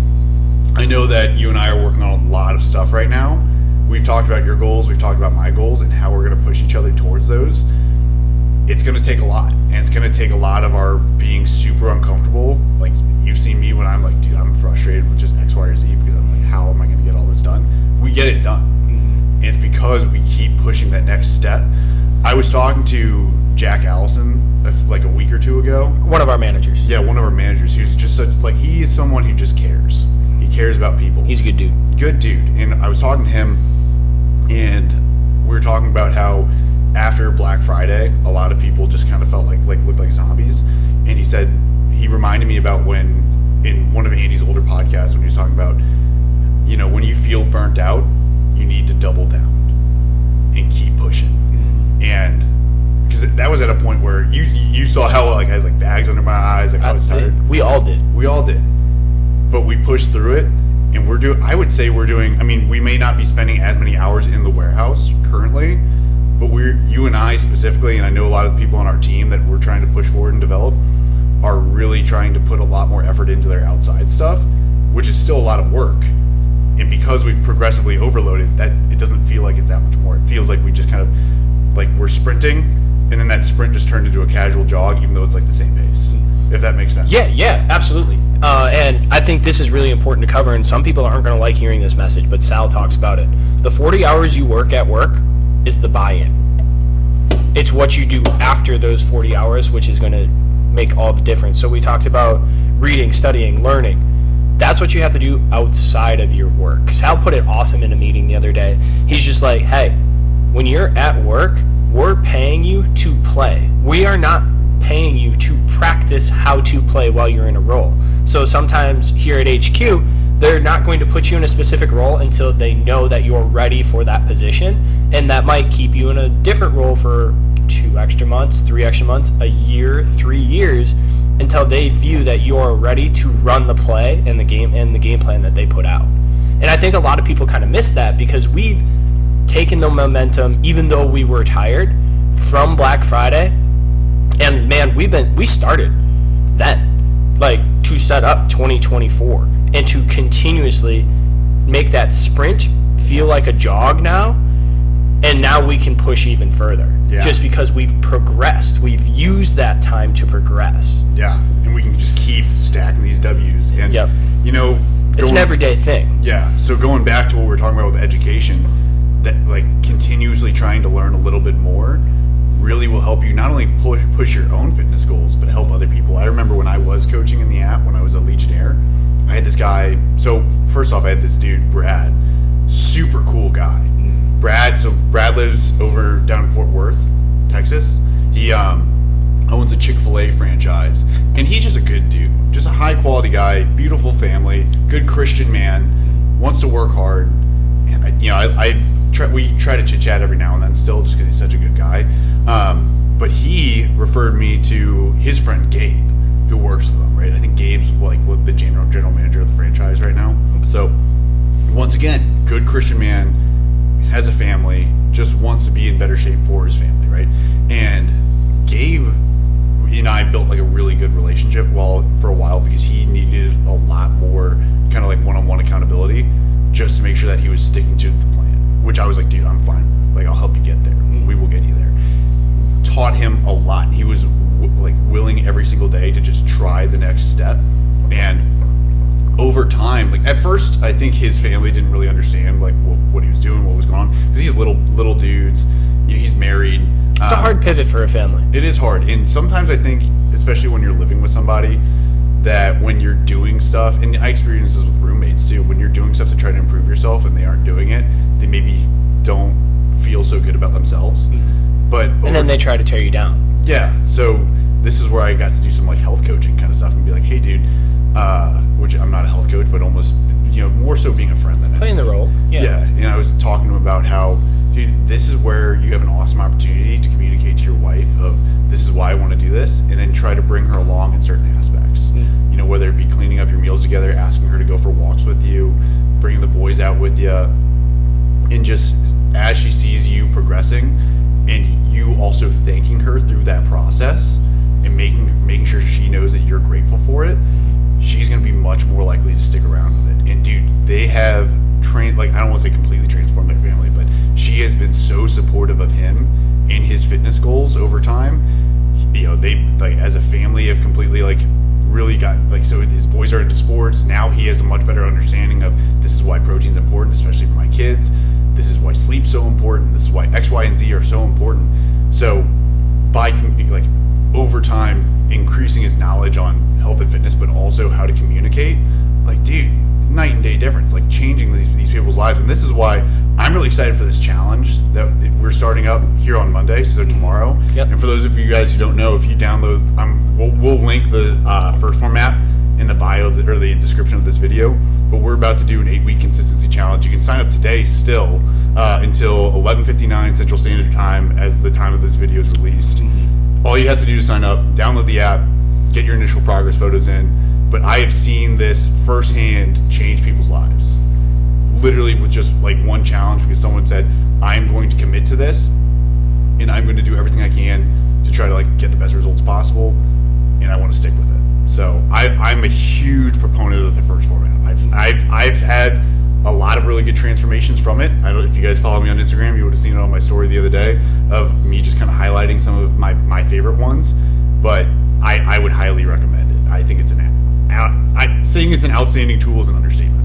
Speaker 2: I know that you and I are working on a lot of stuff right now. We've talked about your goals, we've talked about my goals, and how we're going to push each other towards those. It's going to take a lot, and it's going to take a lot of our being super uncomfortable. Like, you've seen me when I'm like, dude, I'm frustrated with just X, Y, or Z because I'm like, how am I going to get all this done? We get it done. And it's because we keep pushing that next step. I was talking to Jack Allison like a week or two ago.
Speaker 1: One of our managers.
Speaker 2: Yeah, one of our managers who's just he is someone who just cares. He cares about people.
Speaker 1: He's a good dude.
Speaker 2: Good dude. And I was talking to him, and we were talking about how after Black Friday, a lot of people just kind of felt like looked like zombies. And he said, he reminded me about when, in one of Andy's older podcasts, when he was talking about, you know, when you feel burnt out, you need to double down and keep pushing. And because that was at a point where you saw how like I had like bags under my eyes, like I was tired.
Speaker 1: We all did.
Speaker 2: But we pushed through it, and I would say we're doing. I mean, we may not be spending as many hours in the warehouse currently, but you and I specifically, and I know a lot of the people on our team that we're trying to push forward and develop, are really trying to put a lot more effort into their outside stuff, which is still a lot of work. And because we've progressively overloaded, that it doesn't feel like it's that much more. It feels like we just kind of like we're sprinting, and then that sprint just turned into a casual jog, even though it's like the same pace. If that makes sense.
Speaker 1: Yeah, absolutely. And I think this is really important to cover, and some people aren't going to like hearing this message, but Sal talks about it. The 40 hours you work at work is the buy-in. It's what you do after those 40 hours, which is going to make all the difference. So we talked about reading, studying, learning. That's what you have to do outside of your work. Sal put it awesome in a meeting the other day. He's just like, hey, when you're at work, we're paying you to play. We are not paying you to practice how to play while you're in a role. So sometimes here at HQ, they're not going to put you in a specific role until they know that you're ready for that position, and that might keep you in a different role for 2 extra months, 3 extra months, a year, 3 years, until they view that you're ready to run the play and the game plan that they put out. And I think a lot of people kind of miss that because we've taken the momentum, even though we were tired, from Black Friday. And man, we started then, like, to set up 2024 and to continuously make that sprint feel like a jog now. And now we can push even further, just because we've progressed. We've used that time to progress.
Speaker 2: Yeah, and we can just keep stacking these W's. And, you know,
Speaker 1: it's an everyday thing.
Speaker 2: Yeah, so going back to what we were talking about with education, that like continuously trying to learn a little bit more really will help you not only push your own fitness goals, but help other people. I remember when I was coaching in the app, when I was a Legionnaire, I had this guy. So first off, I had this dude, Brad, super cool guy. Brad lives over down in Fort Worth, Texas. He owns a Chick-fil-A franchise, and he's just a good dude, just a high quality guy, beautiful family, good Christian man, wants to work hard. And we try to chit chat every now and then still, just because he's such a good guy. But he referred me to his friend Gabe, who works with them, right? I think Gabe's like the general manager of the franchise right now. So once again, good Christian man, has a family, just wants to be in better shape for his family, right? And Gabe and I built like a really good relationship for a while because he needed a lot more kind of like one-on-one accountability just to make sure that he was sticking to the plan, which I was like, dude, I'm fine. Like, I'll help you get there. We will get you there. Taught him a lot. He was willing every single day to just try the next step. And over time, like at first, I think his family didn't really understand like what he was doing, what was going on, because he's little dudes. You know, he's married.
Speaker 1: It's a hard pivot for a family.
Speaker 2: It is hard, and sometimes I think, especially when you're living with somebody, that when you're doing stuff, and I experience this with roommates too, when you're doing stuff to try to improve yourself and they aren't doing it, they maybe don't feel so good about themselves. And
Speaker 1: then they try to tear you down.
Speaker 2: Yeah. So this is where I got to do some like health coaching kind of stuff and be like, hey, dude. Which I'm not a health coach, but almost, more so being a friend than
Speaker 1: playing the role. Yeah.
Speaker 2: And I was talking to him about how, dude, this is where you have an awesome opportunity to communicate to your wife of this is why I want to do this, and then try to bring her along in certain aspects. Whether it be cleaning up your meals together, asking her to go for walks with you, bringing the boys out with you, and just as she sees you progressing, and you also thanking her through that process, and making sure she knows that you're grateful for it. She's going to be much more likely to stick around with it. And dude, they have trained, like, I don't want to say completely transformed their family, but she has been so supportive of him and his fitness goals over time. They've, like, as a family have completely, like, really gotten, like, so his boys are into sports. Now he has a much better understanding of this is why protein's important, especially for my kids. This is why sleep's so important. This is why X, Y, and Z are so important. So by, like, over time, increasing his knowledge on health and fitness, but also how to communicate, like, dude, night and day difference, like changing these people's lives. And this is why I'm really excited for this challenge that we're starting up here on Monday, so tomorrow.
Speaker 1: Yep.
Speaker 2: And for those of you guys who don't know, if you download, we'll link the Phorm app in the bio or the description of this video. But we're about to do an 8-week consistency challenge. You can sign up today still until 11:59 Central Standard Time as the time of this video is released. Mm-hmm. All you have to do is sign up, download the app, get your initial progress photos in. But I have seen this firsthand change people's lives. Literally with just like one challenge, because someone said, I'm going to commit to this and I'm going to do everything I can to try to like get the best results possible, and I want to stick with it. So I'm a huge proponent of the first format. I've had a lot of really good transformations from it. I don't know if you guys follow me on Instagram, you would have seen it on my story the other day of me just kind of highlighting some of my favorite ones, but I would highly recommend it. I think it's saying it's an outstanding tool is an understatement.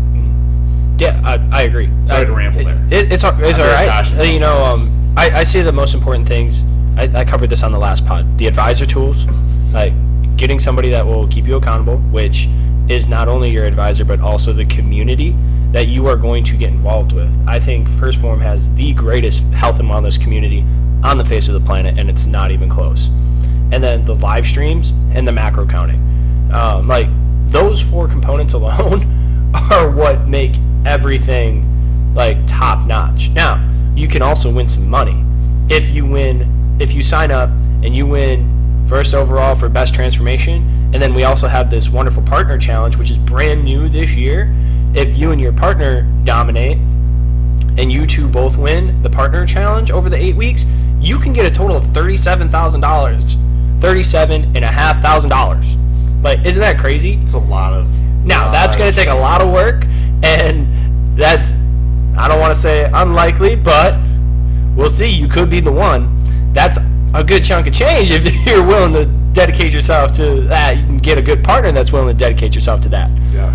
Speaker 1: Yeah, I agree.
Speaker 2: Sorry to ramble there.
Speaker 1: It's all right. You know, I see the most important things. I covered this on the last pod. The advisor tools, like getting somebody that will keep you accountable, which is not only your advisor, but also the community that you are going to get involved with. I think First Phorm has the greatest health and wellness community on the face of the planet, and it's not even close. And then the live streams and the macro counting. Like, those 4 components alone are what make everything like top notch. Now, you can also win some money. If you sign up and you win first overall for best transformation, and then we also have this wonderful partner challenge, which is brand new this year. If you and your partner dominate and you two both win the partner challenge over the 8 weeks, you can get a total of $37,000, $37,500. Like, isn't that crazy?
Speaker 2: It's a lot of.
Speaker 1: Now, that's going to take a lot of work, and that's, I don't want to say unlikely, but we'll see. You could be the one. That's a good chunk of change if you're willing to dedicate yourself to that. You can get a good partner that's willing to dedicate yourself to that.
Speaker 2: Yeah.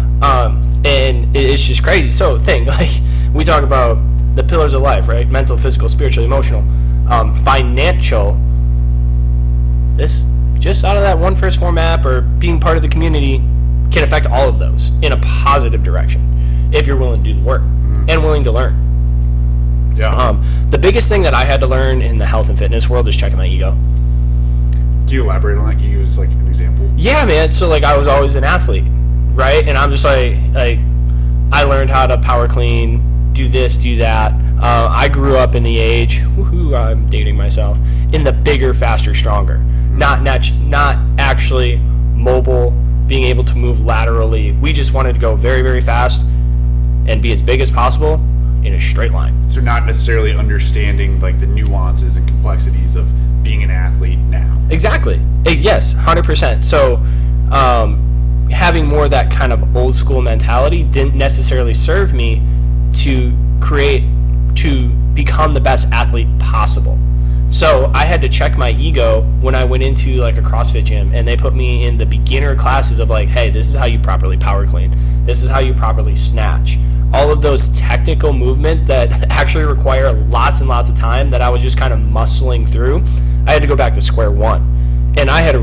Speaker 1: And it's just crazy. So, like, we talk about the pillars of life, right? Mental, physical, spiritual, emotional, financial. This, just out of that one First Phorm app or being part of the community, can affect all of those in a positive direction if you're willing to do the work and willing to learn.
Speaker 2: Yeah.
Speaker 1: The biggest thing that I had to learn in the health and fitness world is checking my ego.
Speaker 2: Can you elaborate on that? Can you use like an example?
Speaker 1: Yeah, man. So like I was always an athlete, right? And I'm just like I learned how to power clean, do this, do that. I grew up in the age, I'm dating myself, in the bigger, faster, stronger. Not actually mobile, being able to move laterally. We just wanted to go very, very fast and be as big as possible in a straight line.
Speaker 2: So not necessarily understanding like the nuances and complexities of being an athlete now.
Speaker 1: Exactly. Yes, 100%. So having more of that kind of old school mentality didn't necessarily serve me to become the best athlete possible. So I had to check my ego when I went into like a CrossFit gym, and they put me in the beginner classes of like, hey, this is how you properly power clean. This is how you properly snatch. All of those technical movements that actually require lots and lots of time that I was just kind of muscling through. I had to go back to square one. And I had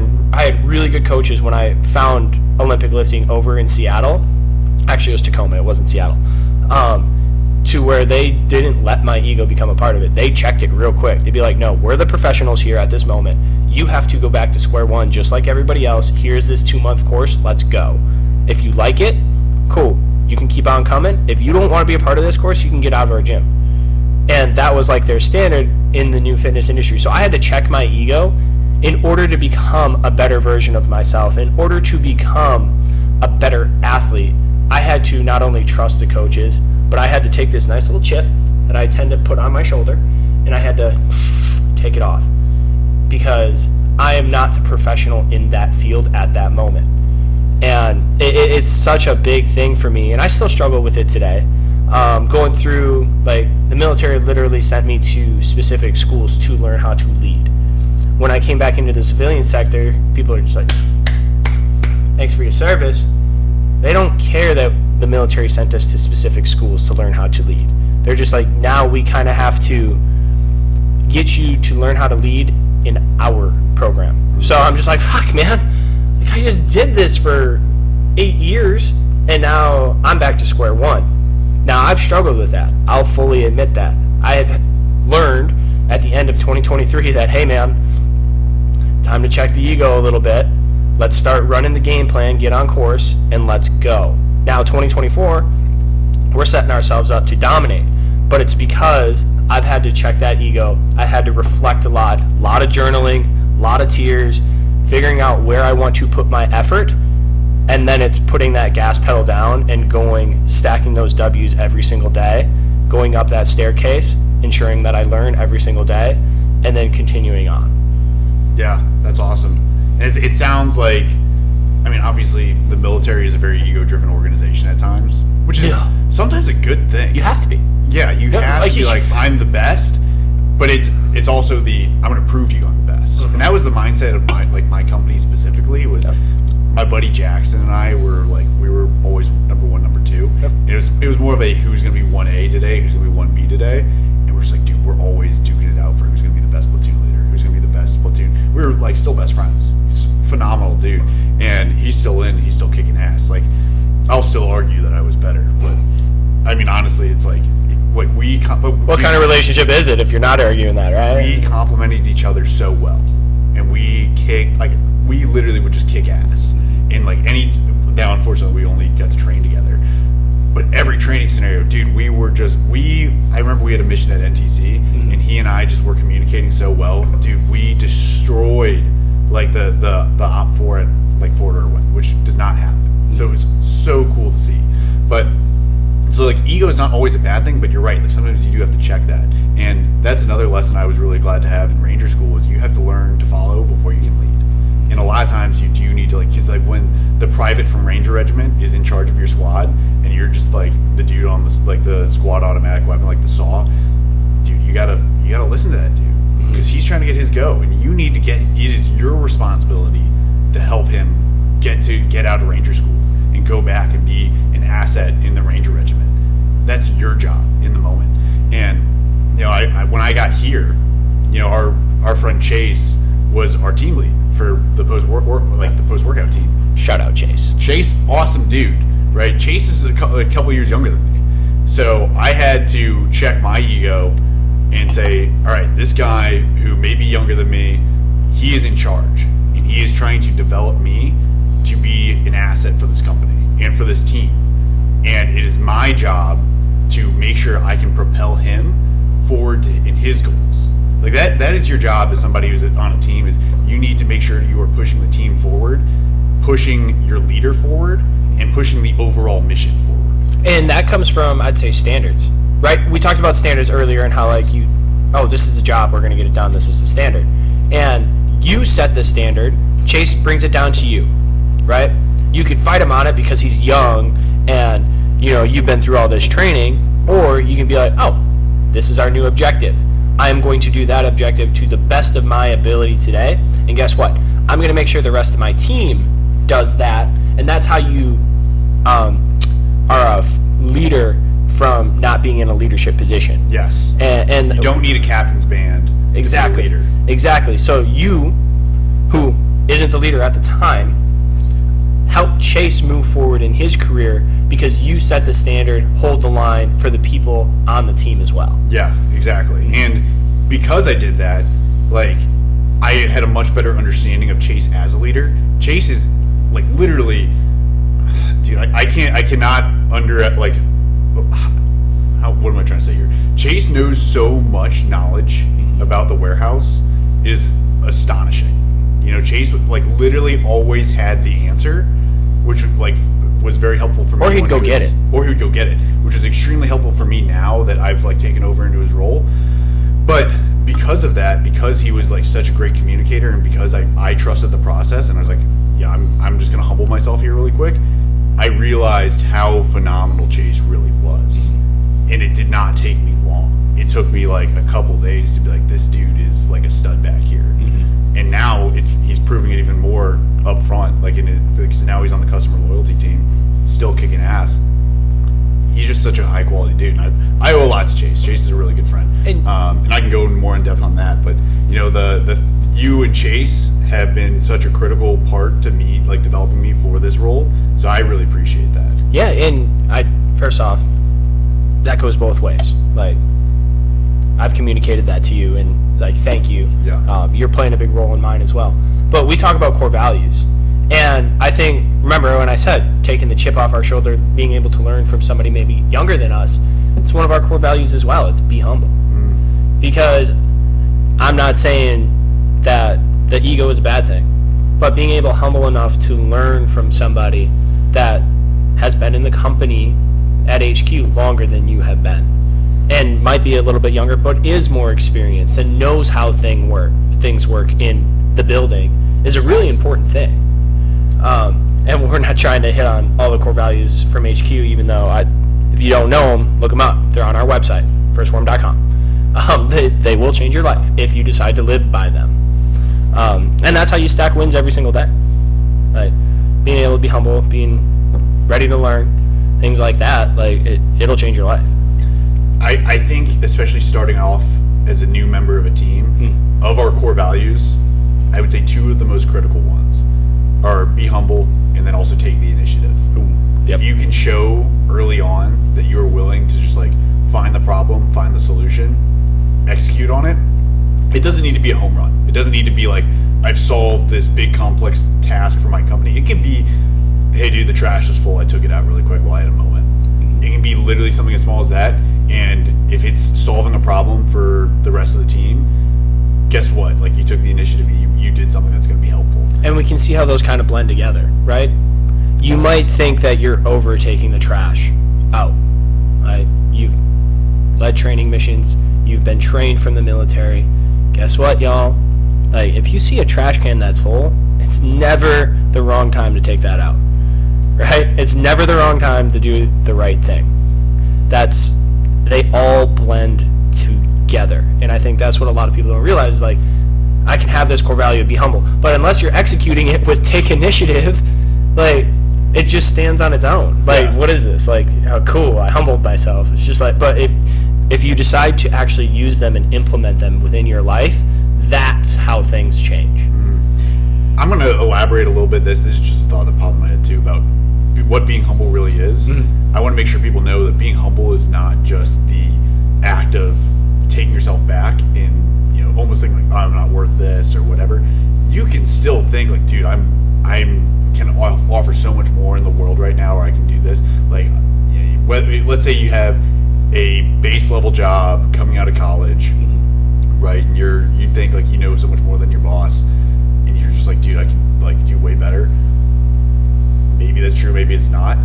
Speaker 1: really good coaches when I found Olympic lifting over in Seattle. Actually, it was Tacoma. It wasn't Seattle. To where they didn't let my ego become a part of it. They checked it real quick. They'd be like, no, we're the professionals here at this moment. You have to go back to square one just like everybody else. Here's this 2-month course. Let's go. If you like it, cool. You can keep on coming. If you don't want to be a part of this course, you can get out of our gym. And that was like their standard in the new fitness industry. So I had to check my ego in order to become a better version of myself. In order to become a better athlete, I had to not only trust the coaches, but I had to take this nice little chip that I tend to put on my shoulder, and I had to take it off because I am not the professional in that field at that moment. And it's such a big thing for me, and I still struggle with it today. Going through, like, the military literally sent me to specific schools to learn how to lead. When I came back into the civilian sector, people are just like, thanks for your service. They don't care that the military sent us to specific schools to learn how to lead. They're just like, now we kind of have to get you to learn how to lead in our program. So I'm just like, fuck, man. Like, I just did this for 8 years, and now I'm back to square one. Now, I've struggled with that. I'll fully admit that. I have learned at the end of 2023 that, hey, man, time to check the ego a little bit. Let's start running the game plan, get on course, and let's go. Now, 2024, we're setting ourselves up to dominate. But it's because I've had to check that ego. I had to reflect a lot of journaling, a lot of tears, figuring out where I want to put my effort. And then it's putting that gas pedal down and stacking those W's every single day, going up that staircase, ensuring that I learn every single day, and then continuing on.
Speaker 2: Yeah, that's awesome. And it sounds like, I mean, obviously the military is a very ego-driven organization at times, which is sometimes a good thing.
Speaker 1: You have to be.
Speaker 2: Yeah, you have to be like, I'm the best, but it's also I'm going to prove to you I'm the best. Mm-hmm. And that was the mindset of my company specifically. Was my buddy Jackson and I were we were always number one, number two. Yep. And it was more of a who's going to be 1A today, who's going to be 1B today. And we're just like, dude, we're always duking it out for who's going to be the best platoon leader, who's going to be the best platoon. We were still best friends. He's a phenomenal dude, and he's still kicking ass. I'll still argue that I was better, but I mean, honestly, it's what
Speaker 1: kind of relationship is it if you're not arguing that, right?
Speaker 2: We complimented each other so well, and we literally would just kick ass. And now unfortunately we only got to train together, but every training scenario, dude, I remember we had a mission at NTC, mm-hmm. and he and I just were communicating so well, dude. We destroyed the Op 4 at Fort Irwin, which does not happen. Mm-hmm. So it was so cool to see. But so ego is not always a bad thing, but you're right. Sometimes you do have to check that, and that's another lesson I was really glad to have in Ranger School is you have to learn to follow before you can lead. And a lot of times you do need to because when the private from Ranger Regiment is in charge of your squad, and you're just the dude on the squad automatic weapon, the saw, dude, you gotta listen to that dude because he's trying to get his go, and you need to it is your responsibility to help him get out of Ranger School and go back and be an asset in the Ranger Regiment. That's your job in the moment. And I when I got here, our friend Chase was our team lead for the post workout team.
Speaker 1: Shout out Chase.
Speaker 2: Chase, awesome dude, right? Chase is a couple years younger than me, so I had to check my ego and say, all right, this guy who may be younger than me, he is in charge, and he is trying to develop me to be an asset for this company and for this team. And it is my job to make sure I can propel him forward in his goals. That is your job as somebody who's on a team, is you need to make sure you are pushing the team forward, pushing your leader forward, and pushing the overall mission forward.
Speaker 1: And that comes from, I'd say, standards, right? We talked about standards earlier and how this is the job, we're going to get it done, this is the standard. And you set the standard, Chase brings it down to you, right? You could fight him on it because he's young and, you've been through all this training, or you can be like, oh, this is our new objective. I am going to do that objective to the best of my ability today. And guess what? I'm going to make sure the rest of my team does that. And that's how you are a leader from not being in a leadership position.
Speaker 2: Yes. And you don't need a captain's band.
Speaker 1: Exactly.
Speaker 2: To be a leader.
Speaker 1: Exactly. So you, who isn't the leader at the time, help Chase move forward in his career because you set the standard, hold the line for the people on the team as well.
Speaker 2: Yeah, exactly. And because I did that, I had a much better understanding of Chase as a leader. Chase is literally, dude, what am I trying to say here? Chase knows so much knowledge about the warehouse is astonishing. Chase literally always had the answer, which was very helpful for me.
Speaker 1: Or he'd go get it.
Speaker 2: Or he would go get it, which is extremely helpful for me now that I've taken over into his role. But because of that, because he was such a great communicator, and because I trusted the process, and I was yeah, I'm just gonna humble myself here really quick. I realized how phenomenal Chase really was, and it did not take me long. It took me a couple days to be this dude is a stud back here. And now he's proving it even more up front, because now he's on the customer loyalty team, still kicking ass. He's just such a high quality dude. And I owe a lot to Chase. Chase is a really good friend, and I can go more in depth on that. But you and Chase have been such a critical part to me, developing me for this role. So I really appreciate that.
Speaker 1: Yeah, and first off, that goes both ways. Like, I've communicated that to you, and like, thank you.
Speaker 2: Yeah.
Speaker 1: You're playing a big role in mine as well. But we talk about core values, and I think, remember when I said taking the chip off our shoulder, being able to learn from somebody maybe younger than us, it's one of our core values as well. It's be humble. Because I'm not saying that the ego is a bad thing, but being able humble enough to learn from somebody that has been in the company at HQ longer than you have been, and might be a little bit younger, but is more experienced and knows how things work in the building, is a really important thing. And we're not trying to hit on all the core values from HQ, even though if you don't know them, look them up. They're on our website, firstphorm.com. They will change your life if you decide to live by them. And that's how you stack wins every single day. Right? Being able to be humble, being ready to learn, things like that, like it'll change your life.
Speaker 2: I think, especially starting off as a new member of a team, of our core values, I would say two of the most critical ones are be humble and then also take the initiative. Yep. If you can show early on that you are willing to just like find the problem, find the solution, execute on it, it doesn't need to be a home run. It doesn't need to be like, I've solved this big complex task for my company. It can be, hey dude, the trash is full, I took it out really quick while I had a moment. It can be literally something as small as that, and if it's solving a problem for the rest of the team, guess what? Like, you took the initiative, you did something that's going to be helpful.
Speaker 1: And we can see how those kind of blend together, right? You might think that you're over taking the trash out, right? You've led training missions, you've been trained from the military. Guess what, y'all? Like, if you see a trash can that's full, it's never the wrong time to take that out, right? It's never the wrong time to do the right thing. They all blend together. And I think that's what a lot of people don't realize is, like, I can have this core value of be humble, but unless you're executing it with take initiative, like, it just stands on its own. Like, What is this? Like, oh, cool, I humbled myself. It's just like, but if you decide to actually use them and implement them within your life, that's how things change.
Speaker 2: Mm-hmm. I'm going to elaborate a little bit. This is just a thought that popped in my head too about what being humble really is. Mm-hmm. I want to make sure people know that being humble is not just the act of taking yourself back and, you know, almost thinking like, oh, I'm not worth this or whatever. You can still think like, dude, I can offer so much more in the world right now, or I can do this. Like, let's say you have a base level job coming out of college, right? And you think like you know so much more than your boss, and you're just like, dude, I can like do way better. Maybe that's true, maybe it's not.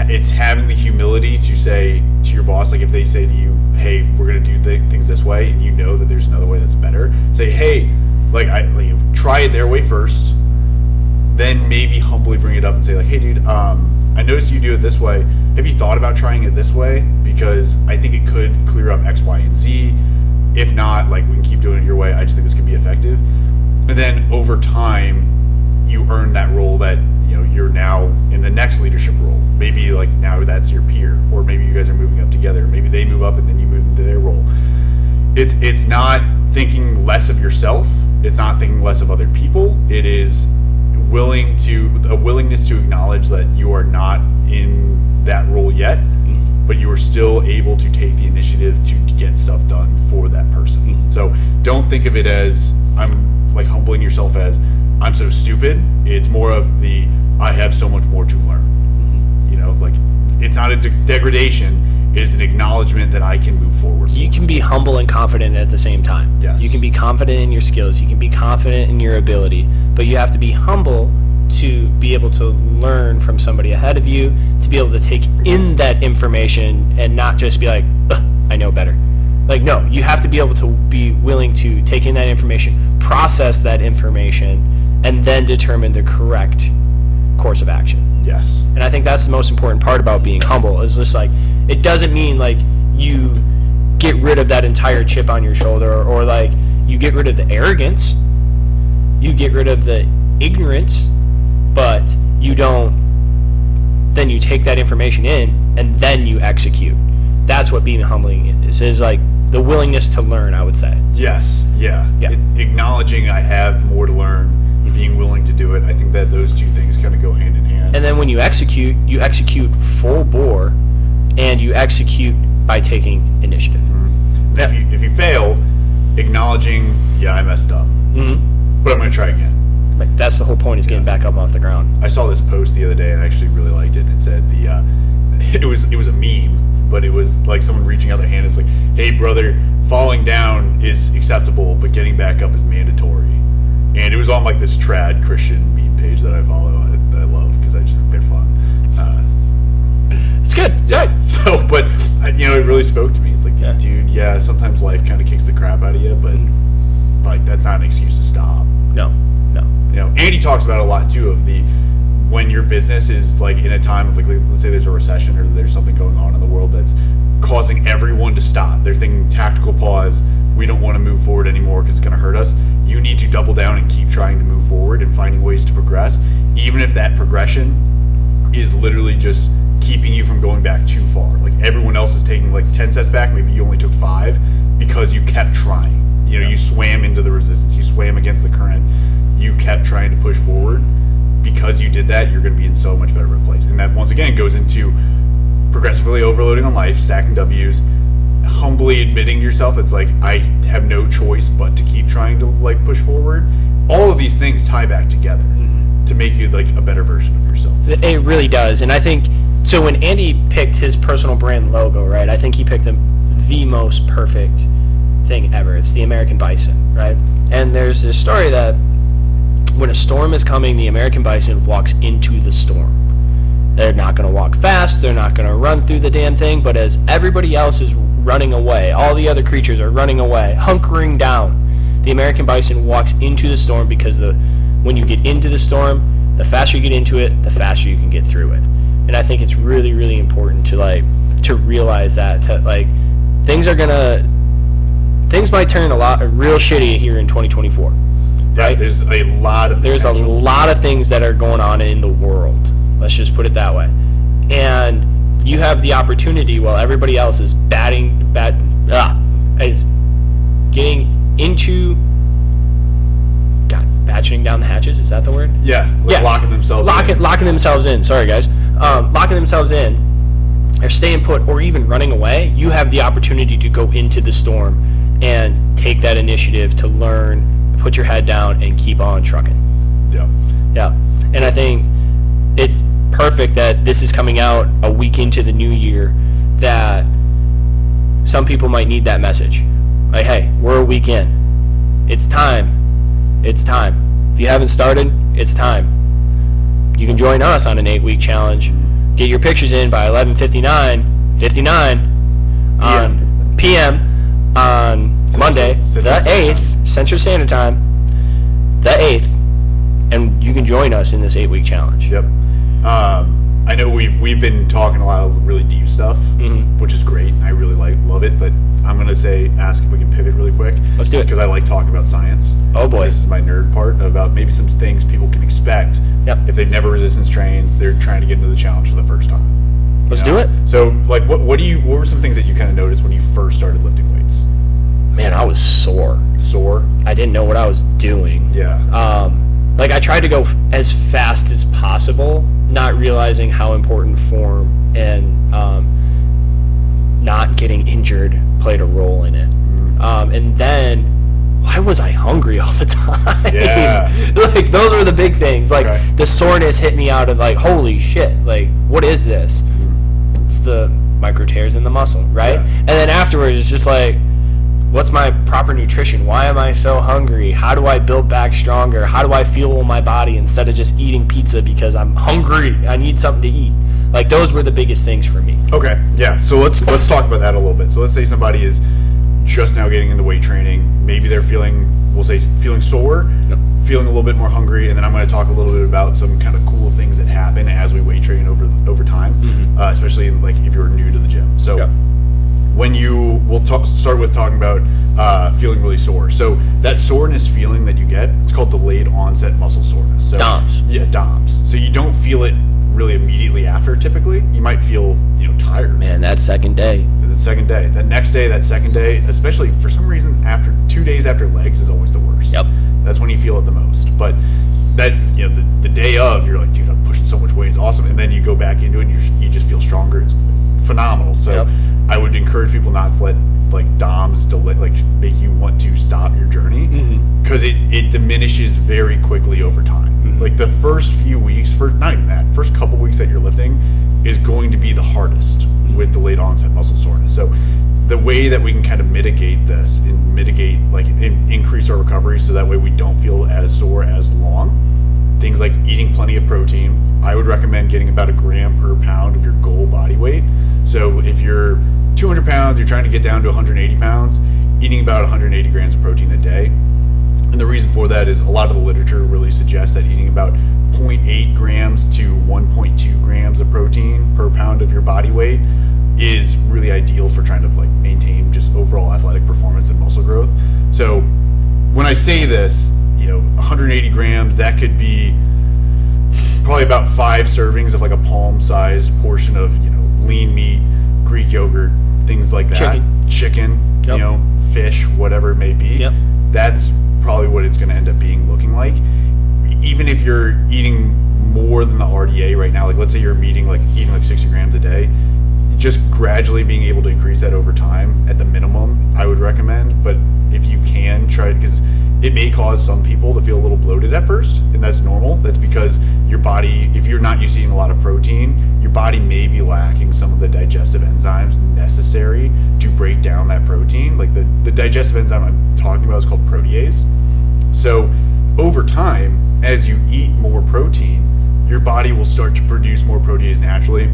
Speaker 2: It's having the humility to say to your boss, like if they say to you, hey, we're gonna do things this way, and you know that there's another way that's better, say, hey, try it their way first, then maybe humbly bring it up and say like, hey dude, I noticed you do it this way. Have you thought about trying it this way? Because I think it could clear up X, Y, and Z. If not, like, we can keep doing it your way. I just think this could be effective. And then over time, you earn that role that, you know, you're now in the next leadership role. Maybe like now that's your peer, or maybe you guys are moving up together. Maybe they move up and then you move into their role. It's not thinking less of yourself. It's not thinking less of other people. It is a willingness to acknowledge that you are not in that role yet, but you are still able to take the initiative to get stuff done for that person. So don't think of it as I'm like humbling yourself as I'm so stupid. It's more of the I have so much more to learn. You know, like it's not a degradation. It is an acknowledgement that I can move forward.
Speaker 1: You can be humble and confident at the same time.
Speaker 2: Yes.
Speaker 1: You can be confident in your skills. You can be confident in your ability, but you have to be humble to be able to learn from somebody ahead of you, to be able to take in that information and not just be like, I know better. Like, no, you have to be able to be willing to take in that information, process that information, and then determine the correct course of action.
Speaker 2: Yes.
Speaker 1: And I think that's the most important part about being humble, is just like, it doesn't mean like you get rid of that entire chip on your shoulder, or like you get rid of the arrogance, you get rid of the ignorance, but you don't, then you take that information in and then you execute. That's what being humbling is like the willingness to learn, I would say.
Speaker 2: Yes. Yeah. Acknowledging I have more to learn, being willing to do it. I think that those two things kind of go hand in hand.
Speaker 1: And then when you execute full bore, and you execute by taking initiative.
Speaker 2: Mm-hmm.
Speaker 1: Yeah.
Speaker 2: If you fail, acknowledging, yeah, I messed up, but I'm going to try again.
Speaker 1: Like, that's the whole point, is getting back up off the ground.
Speaker 2: I saw this post the other day and I actually really liked it. And it said it was a meme, but it was like someone reaching out their hand. It's like, hey brother, falling down is acceptable, but getting back up is mandatory. And it was on like this trad Christian meme page that I follow that I love because I just think they're fun.
Speaker 1: It's good. It's
Speaker 2: yeah.
Speaker 1: right.
Speaker 2: So, but it really spoke to me. It's like, dude, yeah, sometimes life kind of kicks the crap out of you, but like that's not an excuse to stop.
Speaker 1: No.
Speaker 2: Andy talks about it a lot too of when your business is like in a time of like, let's say there's a recession or there's something going on in the world that's causing everyone to stop. They're thinking tactical pause. We don't want to move forward anymore because it's going to hurt us. You need to double down and keep trying to move forward and finding ways to progress, even if that progression is literally just keeping you from going back too far. Like everyone else is taking like 10 steps back, maybe you only took 5 because you kept trying. You swam into the resistance, you swam against the current, you kept trying to push forward. Because you did that, you're going to be in so much better of a place. And that once again goes into progressively overloading on life, stacking W's, humbly admitting to yourself, it's like, I have no choice but to keep trying to like push forward. All of these things tie back together to make you like a better version of yourself.
Speaker 1: It really does. And I think, so when Andy picked his personal brand logo, right, I think he picked the most perfect thing ever. It's the American Bison, right? And there's this story that when a storm is coming, the American bison walks into the storm. They're not going to walk fast. They're not going to run through the damn thing. But as everybody else is running away, all the other creatures are running away, hunkering down, the American bison walks into the storm because when you get into the storm, the faster you get into it, the faster you can get through it. And I think it's really, really important to realize that things might turn real shitty here in 2024.
Speaker 2: Right? There's a lot of
Speaker 1: things that are going on in the world. Let's just put it that way. And you have the opportunity while everybody else is is getting into batchening down the hatches. Is that the word?
Speaker 2: Yeah. Locking themselves in.
Speaker 1: Locking themselves in. Sorry, guys. Locking themselves in, or staying put, or even running away. You have the opportunity to go into the storm and take that initiative to learn. Put your head down and keep on trucking. Yeah. And I think it's perfect that this is coming out a week into the new year, that some people might need that message. Like, hey, we're a week in. It's time. If you haven't started, it's time. You can join us on an 8-week challenge. Get your pictures in by 11:59 p.m. on Monday, the 8th, Central Standard Time, the 8th, and you can join us in this 8-week challenge.
Speaker 2: Yep. I know we've been talking a lot of really deep stuff, which is great. I really love it, but I'm going to ask if we can pivot really quick.
Speaker 1: Let's do it.
Speaker 2: Because I like talking about science.
Speaker 1: Oh, boy.
Speaker 2: This is my nerd part about maybe some things people can expect if they've never resistance trained, they're trying to get into the challenge for the first time.
Speaker 1: Let's do it.
Speaker 2: So, like, what were some things that you kind of noticed when you first started lifting weights?
Speaker 1: Man, I was sore. I didn't know what I was doing.
Speaker 2: Yeah.
Speaker 1: I tried to go as fast as possible, not realizing how important Phorm and not getting injured played a role in it. And then, why was I hungry all the time?
Speaker 2: Yeah.
Speaker 1: Those were the big things. The soreness hit me out of holy shit. What is this? It's the micro tears in the muscle, right?
Speaker 2: Yeah.
Speaker 1: And then afterwards, it's just what's my proper nutrition? Why am I so hungry? How do I build back stronger? How do I fuel my body instead of just eating pizza because I'm hungry? I need something to eat. Those were the biggest things for me.
Speaker 2: Okay, yeah. So let's talk about that a little bit. So let's say somebody is just now getting into weight training. Maybe they're feeling sore, feeling a little bit more hungry, and then I'm going to talk a little bit about some kind of cool things that happen as we weight train over time, especially if you're new to the gym. So. Yep. Start with talking about feeling really sore. So that soreness feeling that you get, it's called delayed onset muscle soreness. So,
Speaker 1: DOMS.
Speaker 2: Yeah, DOMS. So you don't feel it really immediately after. Typically, you might feel tired.
Speaker 1: Man, that second day.
Speaker 2: The the second day. The next day, that second day, especially for some reason, after 2 days after legs is always the worst.
Speaker 1: Yep.
Speaker 2: That's when you feel it the most. But that, the day of, you're like, dude, I'm pushing so much weight, it's awesome. And then you go back into it and you just feel stronger. It's phenomenal. So
Speaker 1: Yep.
Speaker 2: I would encourage people not to let DOMs make you want to stop your journey, because it diminishes very quickly over time. The first few weeks, not even that, first couple weeks that you're lifting is going to be the hardest with the late onset muscle soreness. So the way that we can kind of mitigate this and increase our recovery so that way we don't feel as sore as long, things like eating plenty of protein. I would recommend getting about 1 gram per pound of your goal body weight. So if you're 200 pounds, you're trying to get down to 180 pounds, eating about 180 grams of protein a day. And the reason for that is a lot of the literature really suggests that eating about 0.8 grams to 1.2 grams of protein per pound of your body weight is really ideal for trying to maintain just overall athletic performance and muscle growth. So when I say this, 180 grams, that could be probably about 5 servings of a palm-sized portion of lean meat, Greek yogurt, things like that. Chicken,
Speaker 1: Yep.
Speaker 2: Fish, whatever it may be.
Speaker 1: Yep.
Speaker 2: That's probably what it's going to end up looking like. Even if you're eating more than the RDA right now, let's say you're eating 60 grams a day, just gradually being able to increase that over time at the minimum, I would recommend. But if you can try, because it may cause some people to feel a little bloated at first, and that's normal. That's because your body, if you're not used to eating a lot of protein, your body may be lacking some of the digestive enzymes necessary to break down that protein. The digestive enzyme I'm talking about is called protease. So over time, as you eat more protein, your body will start to produce more protease naturally.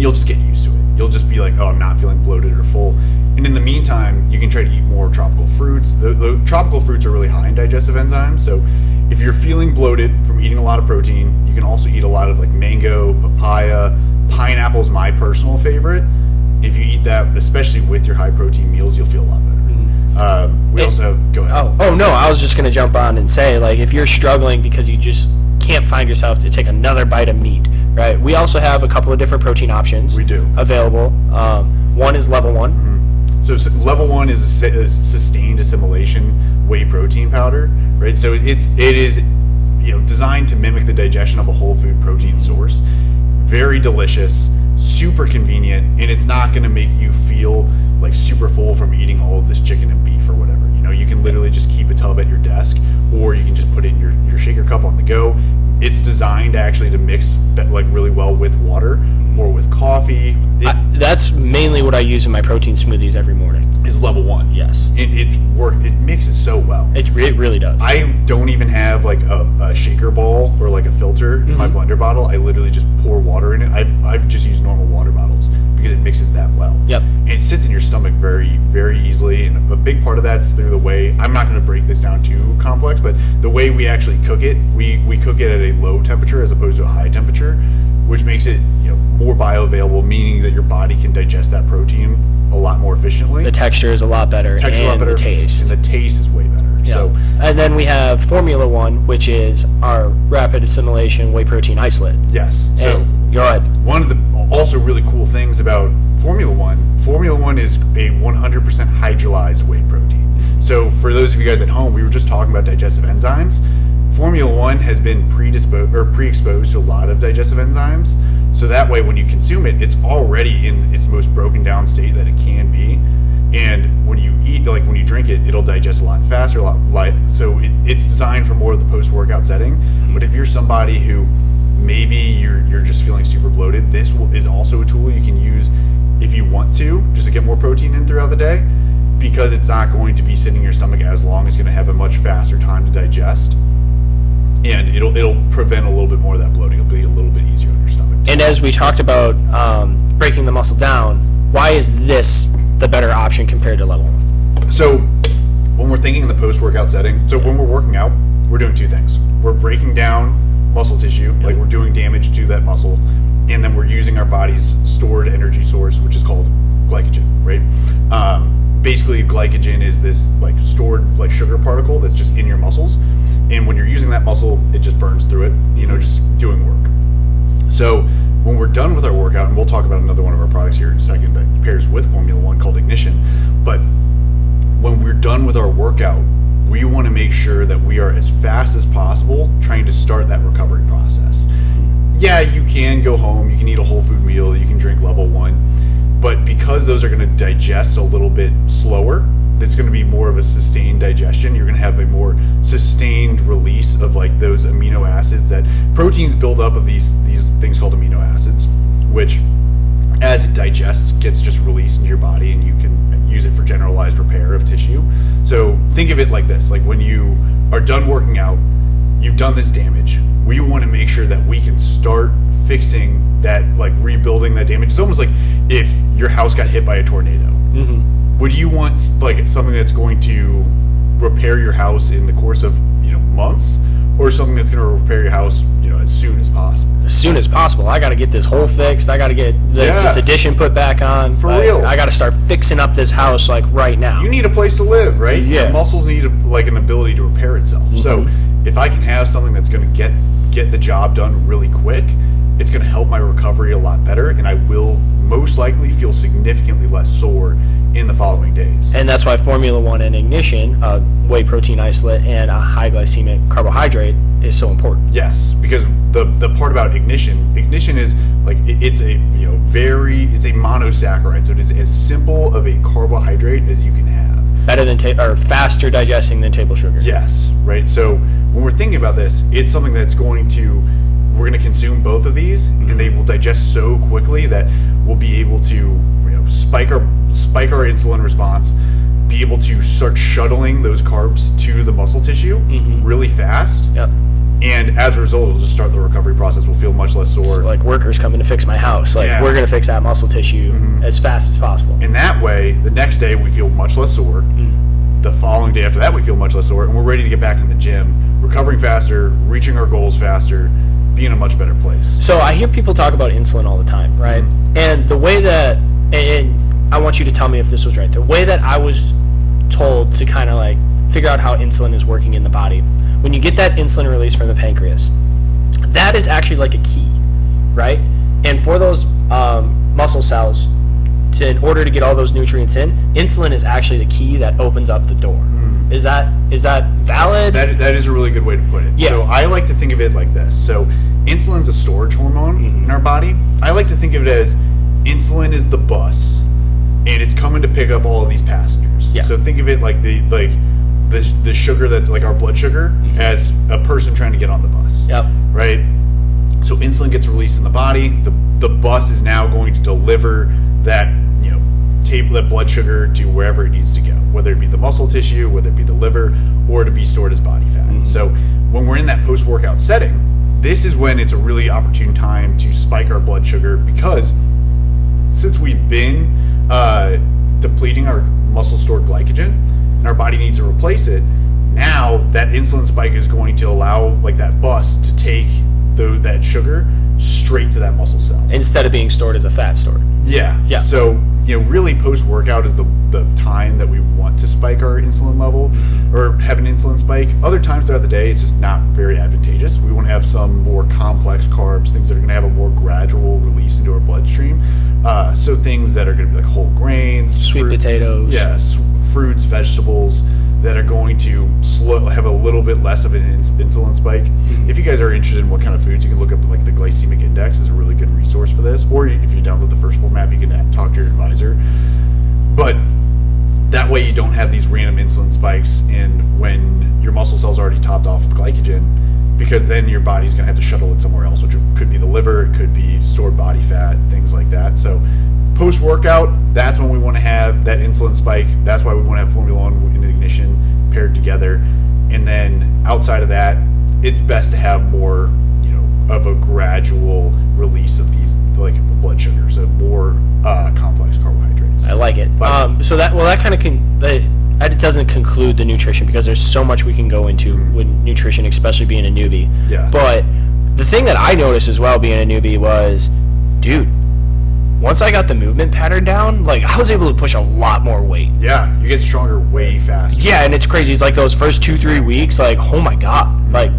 Speaker 2: You'll just get used to it. You'll just be like, oh, I'm not feeling bloated or full. And in the meantime, you can try to eat more tropical fruits. The tropical fruits are really high in digestive enzymes. So if you're feeling bloated from eating a lot of protein, you can also eat a lot of mango, papaya, pineapple is my personal favorite. If you eat that, especially with your high protein meals, you'll feel a lot better. We also have, go ahead.
Speaker 1: Oh no, I was just going to jump on and say, if you're struggling because you just can't find yourself to take another bite of meat, right? We also have a couple of different protein options.
Speaker 2: We do.
Speaker 1: Available. One is level 1.
Speaker 2: Mm-hmm. So level 1 is a sustained assimilation whey protein powder, right? So it is designed to mimic the digestion of a whole food protein source. Very delicious, super convenient, and it's not going to make you feel super full from eating all of this chicken and beef or whatever. You can literally just keep a tub at your desk, or you can just put it in your shaker cup on the go. It's designed actually to mix really well with water or with coffee.
Speaker 1: That's mainly what I use in my protein smoothies every morning.
Speaker 2: Is level 1.
Speaker 1: Yes.
Speaker 2: It mixes so well.
Speaker 1: It really does.
Speaker 2: I don't even have a shaker ball or a filter in my blender bottle. I literally just pour water in it. I just use normal water bottles because it mixes that well.
Speaker 1: Yep.
Speaker 2: And it sits in your stomach very, very easily. And a big part of that's through the way, I'm not going to break this down too complex, but the way we actually cook it, we cook it at a low temperature as opposed to a high temperature, which makes it more bioavailable, meaning that your body can digest that protein a lot more efficiently.
Speaker 1: The texture is a lot better. The taste.
Speaker 2: And the taste is way better.
Speaker 1: Yeah.
Speaker 2: So,
Speaker 1: and then we have Formula 1, which is our rapid assimilation whey protein isolate.
Speaker 2: Yes. So
Speaker 1: go ahead.
Speaker 2: One of the also really cool things about Formula 1 is a 100% hydrolyzed whey protein. So for those of you guys at home, we were just talking about digestive enzymes. Formula 1 has been pre-exposed to a lot of digestive enzymes. So that way, when you consume it, it's already in its most broken down state that it can be. And when you eat, when you drink it, it'll digest a lot faster, a lot light. So it's designed for more of the post-workout setting. But if you're somebody who maybe you're just feeling super bloated, this is also a tool you can use if you want to, just to get more protein in throughout the day, because it's not going to be sitting in your stomach as long. It's going to have a much faster time to digest, and it'll prevent a little bit more of that bloating. It'll be a little bit easier on your stomach.
Speaker 1: And as we talked about breaking the muscle down, why is this the better option compared to level 1?
Speaker 2: So when we're thinking in the post-workout setting, so when we're working out, we're doing two things. We're breaking down muscle tissue, we're doing damage to that muscle, and then we're using our body's stored energy source, which is called glycogen, right? Basically, glycogen is this stored sugar particle that's just in your muscles, and when you're using that muscle, it just burns through it, just doing work. So when we're done with our workout, and we'll talk about another one of our products here in a second that pairs with Formula One called Ignition, but when we're done with our workout, we want to make sure that we are as fast as possible trying to start that recovery process. Yeah, you can go home, you can eat a whole food meal, you can drink level 1, but because those are going to digest a little bit slower, it's going to be more of a sustained digestion. You're going to have a more sustained release of like those amino acids that proteins build up of these things called amino acids, which as it digests gets just released into your body, and you can use it for generalized repair of tissue. So think of it like this, like when you are done working out, you've done this damage, we want to make sure that we can start fixing that, like rebuilding that damage. It's almost like if your house got hit by a tornado. Would you want like something that's going to repair your house in the course of months, or something that's going to repair your house as soon as possible?
Speaker 1: As soon as possible. I got to get this hole fixed. I got to get this addition put back on.
Speaker 2: For real.
Speaker 1: I got to start fixing up this house like right now.
Speaker 2: You need a place to live, right?
Speaker 1: Yeah.
Speaker 2: Your muscles need like an ability to repair itself. So if I can have something that's going to get the job done really quick, it's going to help my recovery a lot better, and I will most likely feel significantly less sore in the following days.
Speaker 1: And that's why Formula One and Ignition, whey protein isolate and a high glycemic carbohydrate, is so important.
Speaker 2: Yes, because the part about ignition is like it's a it's a monosaccharide, so it is as simple of a carbohydrate as you can have.
Speaker 1: Better than or faster digesting than table sugar.
Speaker 2: Yes, right. So when we're thinking about this, it's something that's we're going to consume both of these, and they will digest so quickly that we'll be able to spike our insulin response, be able to start shuttling those carbs to the muscle tissue really fast.
Speaker 1: Yep.
Speaker 2: And as a result, it'll just start the recovery process. We'll feel much less sore.
Speaker 1: So like workers coming to fix my house. Like we're going to fix that muscle tissue as fast as possible.
Speaker 2: And that way, the next day we feel much less sore. The following day after that, we feel much less sore, and we're ready to get back in the gym, recovering faster, reaching our goals faster, be in a much better place.
Speaker 1: So I hear people talk about insulin all the time, right? And the way that, and I want you to tell me if this was right, the way that I was told to kind of like figure out how insulin is working in the body, when you get that insulin release from the pancreas, that is actually like a key, right? And for those muscle cells, in order to get all those nutrients in, insulin is actually the key that opens up the door. Is that valid?
Speaker 2: That is a really good way to put it.
Speaker 1: Yeah.
Speaker 2: So I like to think of it like this. So insulin's a storage hormone in our body. I like to think of it as insulin is the bus, and it's coming to pick up all of these passengers.
Speaker 1: Yeah.
Speaker 2: So think of it like the sugar that's like our blood sugar as a person trying to get on the bus.
Speaker 1: Yep.
Speaker 2: Right? So insulin gets released in the body. The bus is now going to deliver that that blood sugar to wherever it needs to go, whether it be the muscle tissue, whether it be the liver, or to be stored as body fat. So when we're in that post-workout setting, this is when it's a really opportune time to spike our blood sugar, because since we've been depleting our muscle stored glycogen and our body needs to replace it, now that insulin spike is going to allow like that bus to take that sugar straight to that muscle cell
Speaker 1: Instead of being stored as a fat store.
Speaker 2: Yeah. So, really post-workout is the time that we want to spike our insulin level or have an insulin spike. Other times throughout the day, it's just not very advantageous. We want to have some more complex carbs, things that are going to have a more gradual release into our bloodstream. So things that are going to be like whole grains,
Speaker 1: Sweet potatoes.
Speaker 2: Yes, fruits, vegetables that are going to have a little bit less of an insulin spike. If you guys are interested in what kind of foods, you can look up like the glycemic index is a really good resource for this. Or if you download the first Phorm app, you can talk to your advisor. But that way you don't have these random insulin spikes in when your muscle cells are already topped off with glycogen, because then your body's going to have to shuttle it somewhere else, which could be the liver, it could be stored body fat, things like that. So post-workout, that's when we want to have that insulin spike. That's why we want to have Formula One and Ignition paired together. And then outside of that, it's best to have more, of a gradual release of these, like blood sugar, so more complex carbohydrates.
Speaker 1: I like it. So that kind of it doesn't conclude the nutrition, because there's so much we can go into with nutrition, especially being a newbie.
Speaker 2: Yeah.
Speaker 1: But the thing that I noticed as well being a newbie was, dude, once I got the movement pattern down, like I was able to push a lot more weight.
Speaker 2: Yeah, you get stronger way faster.
Speaker 1: Yeah, and it's crazy. It's like those first 2-3 weeks, like, oh my God, like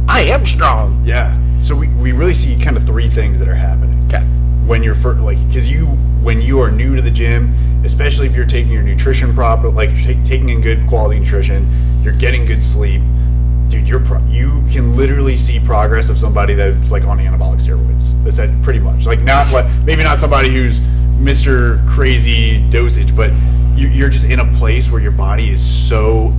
Speaker 1: I am strong.
Speaker 2: Yeah. So we really see kind of three things that are happening.
Speaker 1: Okay.
Speaker 2: When you're because when you are new to the gym, especially if you're taking your nutrition proper, like taking in good quality nutrition, you're getting good sleep, dude. You can literally see progress of somebody that's like on anabolic steroids. That's that pretty much. Like maybe not somebody who's Mr. Crazy dosage, but you're just in a place where your body is so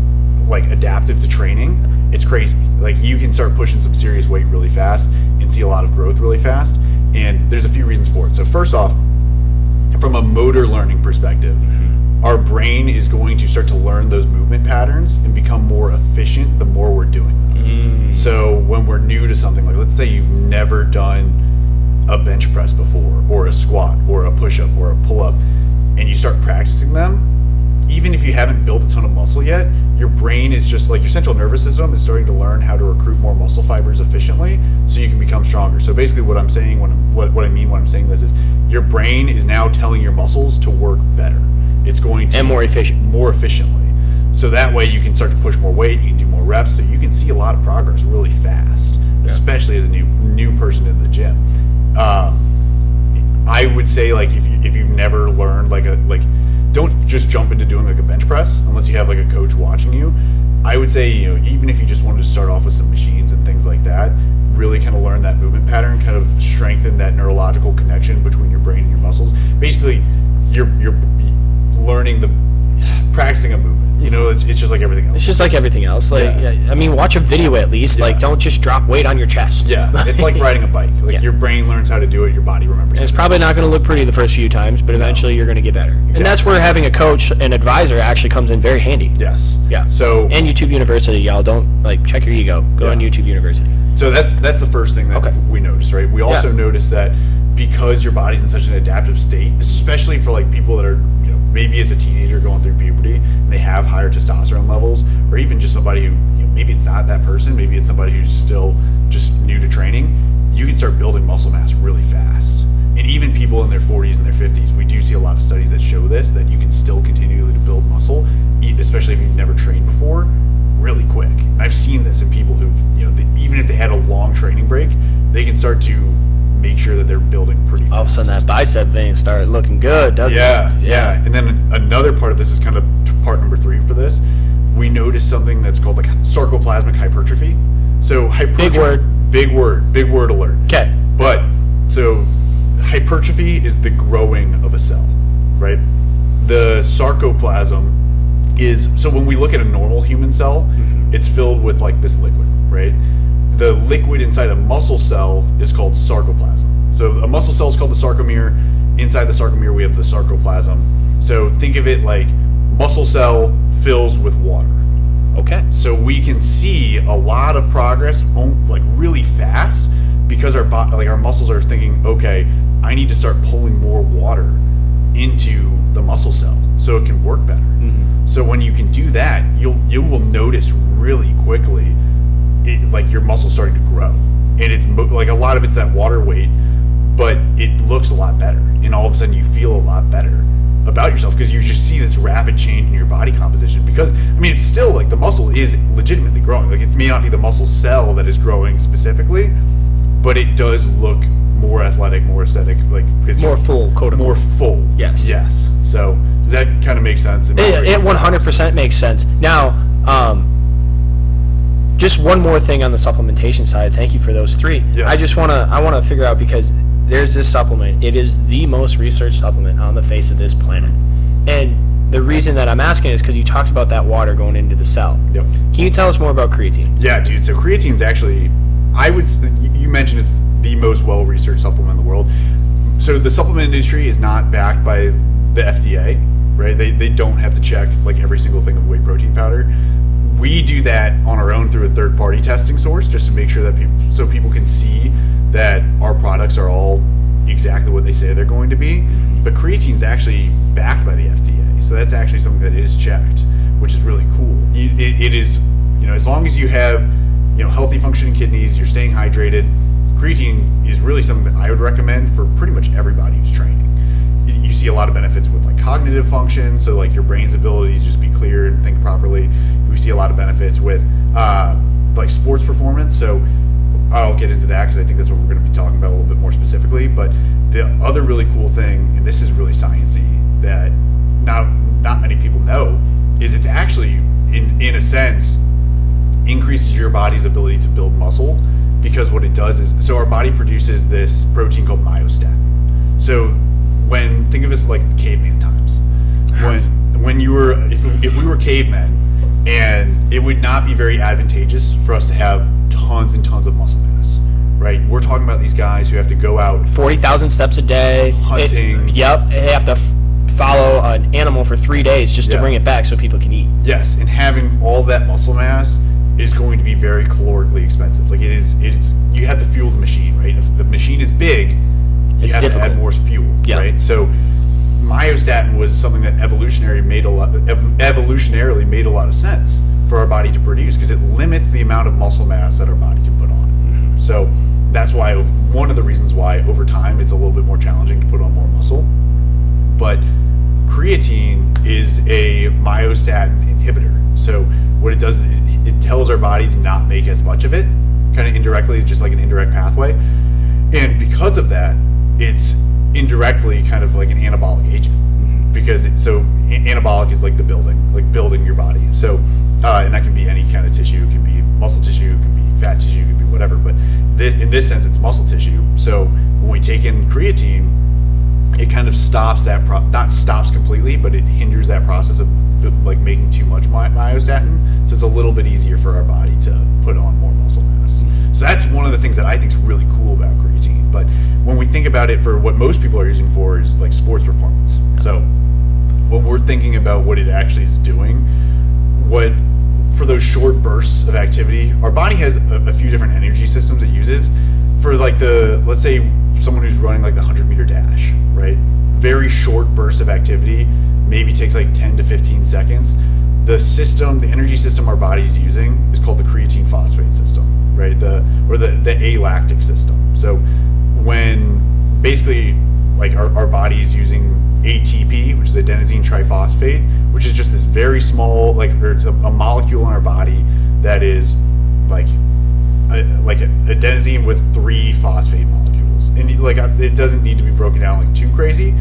Speaker 2: like adaptive to training. It's crazy. Like you can start pushing some serious weight really fast and see a lot of growth really fast. And there's a few reasons for it. So first off, from a motor learning perspective, our brain is going to start to learn those movement patterns and become more efficient the more we're doing them. So when we're new to something, like let's say you've never done a bench press before, or a squat, or a push-up, or a pull-up, and you start practicing them, even if you haven't built a ton of muscle yet, your brain is just like your central nervous system is starting to learn how to recruit more muscle fibers efficiently so you can become stronger. So basically what I'm saying what I mean when I'm saying this is your brain is now telling your muscles to work better. It's going to...
Speaker 1: And more
Speaker 2: efficiently. So that way you can start to push more weight, you can do more reps, so you can see a lot of progress really fast, especially as a new person in the gym. I would say like if you've never learned don't just jump into doing like a bench press unless you have like a coach watching you. I would say, even if you just wanted to start off with some machines and things like that, really kind of learn that movement pattern, kind of strengthen that neurological connection between your brain and your muscles. Basically, you're learning practicing a movement. It's just like everything else.
Speaker 1: It's just like everything else. I mean, watch a video at least. Like, don't just drop weight on your chest.
Speaker 2: Yeah, it's like riding a bike. Like your brain learns how to do it, your body remembers.
Speaker 1: And it's probably not going to look pretty the first few times, but eventually you're going to get better. Exactly. And that's where having a coach and advisor actually comes in very handy.
Speaker 2: Yes.
Speaker 1: Yeah.
Speaker 2: So
Speaker 1: and YouTube University, y'all. Don't check your ego. Go on YouTube University.
Speaker 2: So that's the first thing that we noticed, right? We also noticed that because your body's in such an adaptive state, especially for like people that are, maybe it's a teenager going through puberty and they have higher testosterone levels, or even just somebody who, maybe it's not that person, maybe it's somebody who's still just new to training, you can start building muscle mass really fast. And even people in their 40s and their 50s, we do see a lot of studies that show this, that you can still continue to build muscle, especially if you've never trained before, really quick. And I've seen this in people who've, even if they had a long training break, they can start to make sure that they're building pretty fast.
Speaker 1: All of a sudden that bicep vein started looking good, doesn't it?
Speaker 2: Yeah. And then another part of this is kind of part number 3 for this. We noticed something that's called like sarcoplasmic hypertrophy. So hypertrophy, big word alert.
Speaker 1: Okay.
Speaker 2: But so hypertrophy is the growing of a cell, right? The sarcoplasm is, so when we look at a normal human cell, it's filled with like this liquid, right? The liquid inside a muscle cell is called sarcoplasm. So a muscle cell is called the sarcomere. Inside the sarcomere, we have the sarcoplasm. So think of it like muscle cell fills with water.
Speaker 1: Okay.
Speaker 2: So we can see a lot of progress, like really fast, because our muscles are thinking, okay, I need to start pulling more water into the muscle cell so it can work better. So when you can do that, you will notice really quickly, like your muscles starting to grow, and it's like a lot of it's that water weight, but it looks a lot better, and all of a sudden you feel a lot better about yourself because you just see this rapid change in your body composition. Because it's still like the muscle is legitimately growing. Like it may not be the muscle cell that is growing specifically, but it does look more athletic, more aesthetic, like
Speaker 1: more full, quote unquote.
Speaker 2: More full.
Speaker 1: Yes.
Speaker 2: So does that kind of make sense?
Speaker 1: It 100% makes sense. Now, just one more thing on the supplementation side. Thank you for those 3.
Speaker 2: Yeah.
Speaker 1: I want to figure out, because there's this supplement. It is the most researched supplement on the face of this planet. And the reason that I'm asking is because you talked about that water going into the cell.
Speaker 2: Yep.
Speaker 1: Can you tell us more about creatine?
Speaker 2: Yeah, dude. So creatine's actually, you mentioned it's the most well-researched supplement in the world. So the supplement industry is not backed by the FDA, right? They don't have to check like every single thing of whey protein powder. We do that on our own through a third-party testing source, just to make sure that people can see that our products are all exactly what they say they're going to be. But creatine is actually backed by the FDA, so that's actually something that is checked, which is really cool. It is, as long as you have, healthy functioning kidneys, you're staying hydrated, creatine is really something that I would recommend for pretty much everybody who's training. You see a lot of benefits with like cognitive function, so like your brain's ability to just be clear and think properly. We see a lot of benefits with like sports performance. So I'll get into that because I think that's what we're going to be talking about a little bit more specifically. But the other really cool thing, and this is really sciencey, that not many people know, is it's actually, in a sense, increases your body's ability to build muscle, because what it does is, so our body produces this protein called myostatin. So think of it as like caveman times. When you were, if we were cavemen, and it would not be very advantageous for us to have tons and tons of muscle mass, right? We're talking about these guys who have to go out
Speaker 1: 40,000 steps a day,
Speaker 2: hunting.
Speaker 1: They have to follow an animal for 3 days just to bring it back so people can eat.
Speaker 2: Yes, and having all that muscle mass is going to be very calorically expensive. Like it's you have to fuel the machine, right? If the machine is big, you have to add more fuel, right? So myostatin was something that evolutionarily made a lot of sense for our body to produce, because it limits the amount of muscle mass that our body can put on. Mm-hmm. So that's why, one of the reasons why over time it's a little bit more challenging to put on more muscle. But creatine is a myostatin inhibitor. So what it does, it tells our body to not make as much of it, kind of indirectly, just like an indirect pathway. And because of that, it's indirectly kind of like an anabolic agent, because anabolic is like building your body. So, and that can be any kind of tissue. It can be muscle tissue, it can be fat tissue, it can be whatever. But in this sense, it's muscle tissue. So when we take in creatine, it kind of stops that, not stops completely, but it hinders that process of like making too much myostatin. So it's a little bit easier for our body to put on more muscle mass. So that's one of the things that I think is really cool about creatine. But when we think about it for what most people are using for is like sports performance. So when we're thinking about what it actually is doing, for those short bursts of activity, our body has a few different energy systems it uses. For like let's say someone who's running like the 100-meter dash, right? Very short bursts of activity, maybe takes like 10 to 15 seconds. The energy system our body is using is called the creatine phosphate system, right? The alactic system. So when basically like our body is using ATP, which is adenosine triphosphate, which is just this very small, it's a molecule in our body that is like adenosine with 3 phosphate molecules, and it doesn't need to be broken down like too crazy,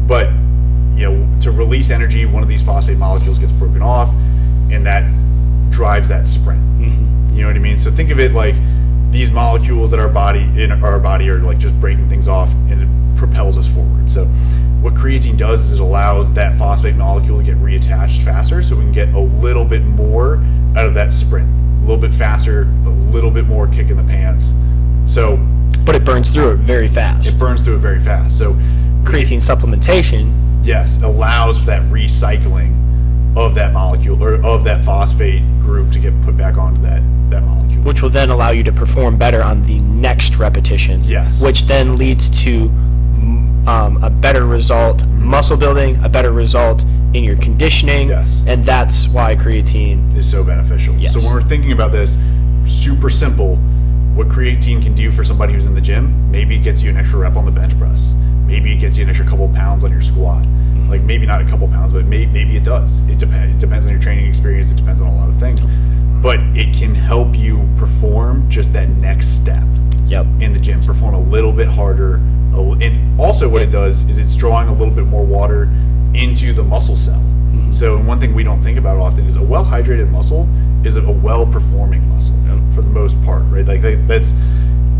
Speaker 2: but to release energy, one of these phosphate molecules gets broken off, and that drives that sprint. Mm-hmm. You know what I mean? So think of it like these molecules that in our body are like just breaking things off, and it propels us forward. So what creatine does is it allows that phosphate molecule to get reattached faster, so we can get a little bit more out of that sprint, a little bit faster, a little bit more kick in the pants. So,
Speaker 1: but it burns through it very fast.
Speaker 2: So
Speaker 1: creatine supplementation,
Speaker 2: yes, allows that recycling of that molecule, or of that phosphate group, to get put back onto that molecule,
Speaker 1: which will then allow you to perform better on the next repetition.
Speaker 2: Yes,
Speaker 1: which then leads to a better result, muscle building, a better result in your conditioning.
Speaker 2: Yes,
Speaker 1: and that's why creatine
Speaker 2: is so beneficial.
Speaker 1: Yes.
Speaker 2: So when we're thinking about this, super simple, what creatine can do for somebody who's in the gym, maybe it gets you an extra rep on the bench press. Maybe it gets you an extra couple pounds on your squat. Mm-hmm. Like maybe not a couple pounds, but maybe it does. It depends on your training experience. It depends on a lot of things. But it can help you perform just that next step in the gym. Perform a little bit harder. And also what it does is it's drawing a little bit more water into the muscle cell. Mm-hmm. So one thing we don't think about often is a well-hydrated muscle is a well-performing muscle for the most part, right? Like that's...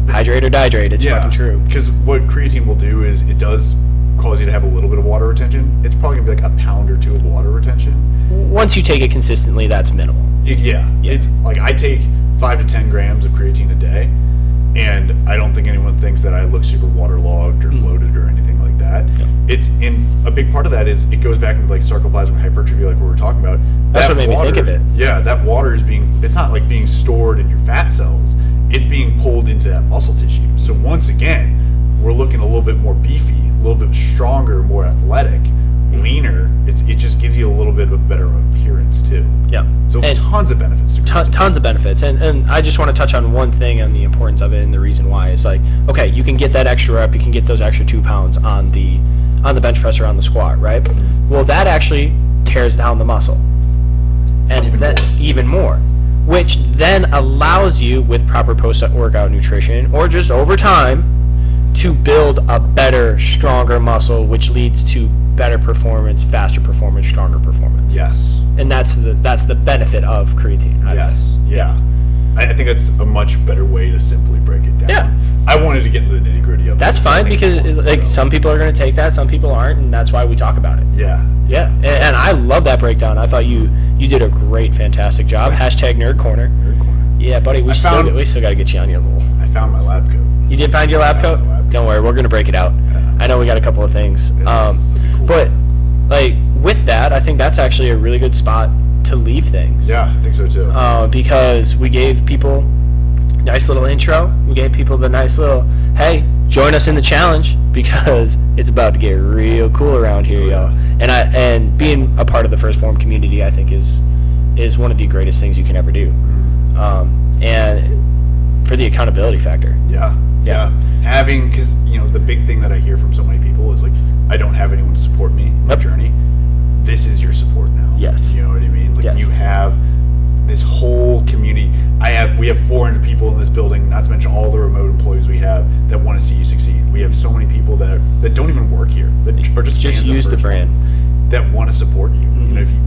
Speaker 1: Hydrate or dihydrate, it's fucking true.
Speaker 2: Because what creatine will do is it does cause you to have a little bit of water retention. It's probably going to be like a pound or 2 of water retention.
Speaker 1: Once you take it consistently, that's minimal.
Speaker 2: Yeah. It's like I take 5 to 10 grams of creatine a day, and I don't think anyone thinks that I look super waterlogged or bloated or anything like that. It's in a big part of that is it goes back into like sarcoplasmic hypertrophy, like we were talking about.
Speaker 1: That's what made me think of it.
Speaker 2: Yeah, that water is it's not like being stored in your fat cells. It's being pulled into that muscle tissue. So once again, we're looking a little bit more beefy, a little bit stronger, more athletic, leaner. It just gives you a little bit of a better appearance too.
Speaker 1: Yeah.
Speaker 2: So tons of benefits.
Speaker 1: Tons of benefits. And I just want to touch on one thing on the importance of it and the reason why. It's like, okay, you can get that extra rep, you can get those extra 2 pounds on the bench press or on the squat, right? Well, that actually tears down the muscle. And even more. which then allows you, with proper post-workout nutrition or just over time, to build a better, stronger muscle, which leads to better performance, faster performance, stronger performance.
Speaker 2: Yes.
Speaker 1: And that's the benefit of creatine, I'd say.
Speaker 2: Yeah. I think that's a much better way to simply break it down.
Speaker 1: Yeah.
Speaker 2: I wanted to get into the nitty-gritty of it.
Speaker 1: That's fine, because some people are going to take that, some people aren't, and that's why we talk about it.
Speaker 2: Yeah.
Speaker 1: Yeah. And I love that breakdown. I thought you did a great, fantastic job. Hashtag Nerd Corner.
Speaker 2: Nerd Corner.
Speaker 1: Yeah, buddy, we still got to get you on your little...
Speaker 2: I found my lab coat.
Speaker 1: You did find your lab coat? Don't worry, we're going to break it out.
Speaker 2: Yeah,
Speaker 1: I know we got a couple of things.
Speaker 2: Cool.
Speaker 1: But, like, with that, I think that's actually a really good spot to leave things.
Speaker 2: Yeah, I think so too.
Speaker 1: Because we gave people a nice little intro. We gave people the nice little, hey, join us in the challenge, because it's about to get real cool around here, yo. And being a part of the First Phorm community, I think, is one of the greatest things you can ever do. And for the accountability factor.
Speaker 2: Yeah. Having, because the big thing that I hear from so many people is like, I don't have anyone to support me in my journey. This is your support now.
Speaker 1: Yes.
Speaker 2: You know what I mean? Like you have this whole community. We have 400 people in this building, not to mention all the remote employees we have that want to see you succeed. We have so many people that don't even work here, that are just
Speaker 1: use the brand,
Speaker 2: that want to support you.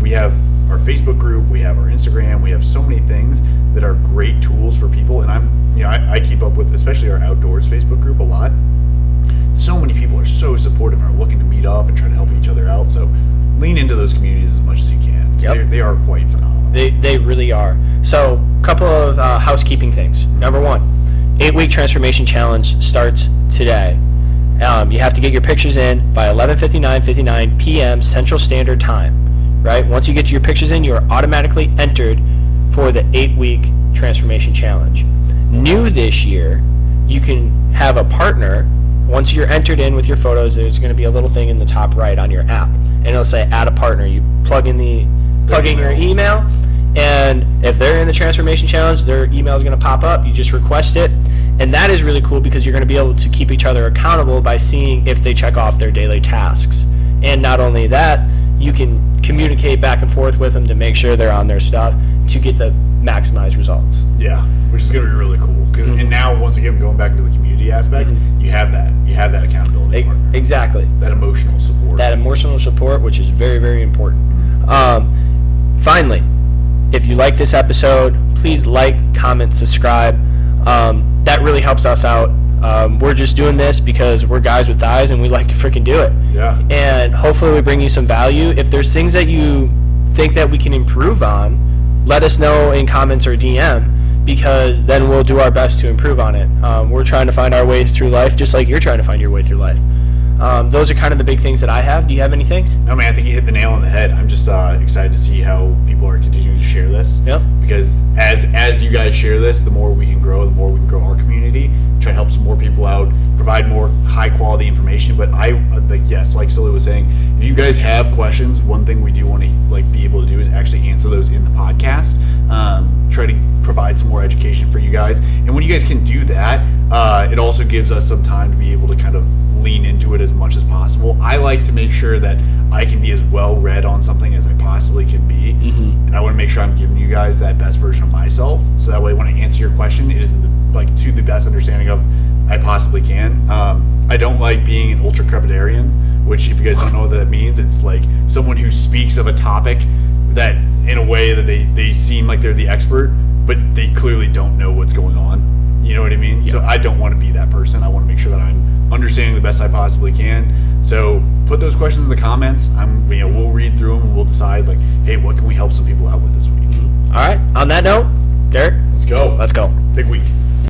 Speaker 2: We have our Facebook group, we have our Instagram, we have so many things that are great tools for people. And I keep up with, especially our outdoors Facebook group, a lot. So many people are so supportive and are looking to meet up and try to help each other out. So lean into those communities as much as you can. They are quite phenomenal.
Speaker 1: They really are. So a couple of housekeeping things. Number one, 8-week transformation challenge starts today. You have to get your pictures in by 11:59 p.m. Central Standard Time. Right? Once you get your pictures in, you are automatically entered for the 8-week transformation challenge. New this year, you can have a partner. Once you're entered in with your photos, there's going to be a little thing in the top right on your app, and it'll say add a partner. You plug in your email, and if they're in the transformation challenge, their email is going to pop up. You just request it, and that is really cool because you're going to be able to keep each other accountable by seeing if they check off their daily tasks. And not only that, you can communicate back and forth with them to make sure they're on their stuff to get the maximized results.
Speaker 2: Yeah, which is going to be really cool. And now, once again, going back into the community aspect, you have that accountability partner.
Speaker 1: Exactly.
Speaker 2: That emotional support.
Speaker 1: Which is very, very important. Finally, if you like this episode, please like, comment, subscribe. That really helps us out. We're just doing this because we're guys with thighs and we like to freaking do it.
Speaker 2: Yeah.
Speaker 1: And hopefully we bring you some value. If there's things that you think that we can improve on, let us know in comments or DM, because then we'll do our best to improve on it. We're trying to find our ways through life, just like you're trying to find your way through life. Those are kind of the big things that I have. Do you have anything?
Speaker 2: No, man, I think you hit the nail on the head. I'm just excited to see how people are continuing to share this.
Speaker 1: Yep.
Speaker 2: Because as you guys share this, the more we can grow, the more we can grow our community, try to help some more people out, provide more high quality information. But yes, like Sully was saying, if you guys have questions, one thing we do want to be able to do is actually answer those in the podcast. Try to provide some more education for you guys. And when you guys can do that, it also gives us some time to be able to kind of lean into it as much as possible. I like to make sure that I can be as well read on something as I possibly can be. And I want to make sure I'm giving you guys that best version of myself, so that way when I answer your question, it is to the best understanding of I possibly can. I don't like being an ultra crepidarian, which, if you guys don't know what that means, it's like someone who speaks of a topic that in a way that they seem like they're the expert, but they clearly don't know what's going on. You know what I mean? Yeah. So I don't want to be that person. I want to make sure that I'm understanding the best I possibly can. So put those questions in the comments. We'll read through them and we'll decide, hey, what can we help some people out with this week?
Speaker 1: All right. On that note, Derek,
Speaker 2: let's go.
Speaker 1: Big week.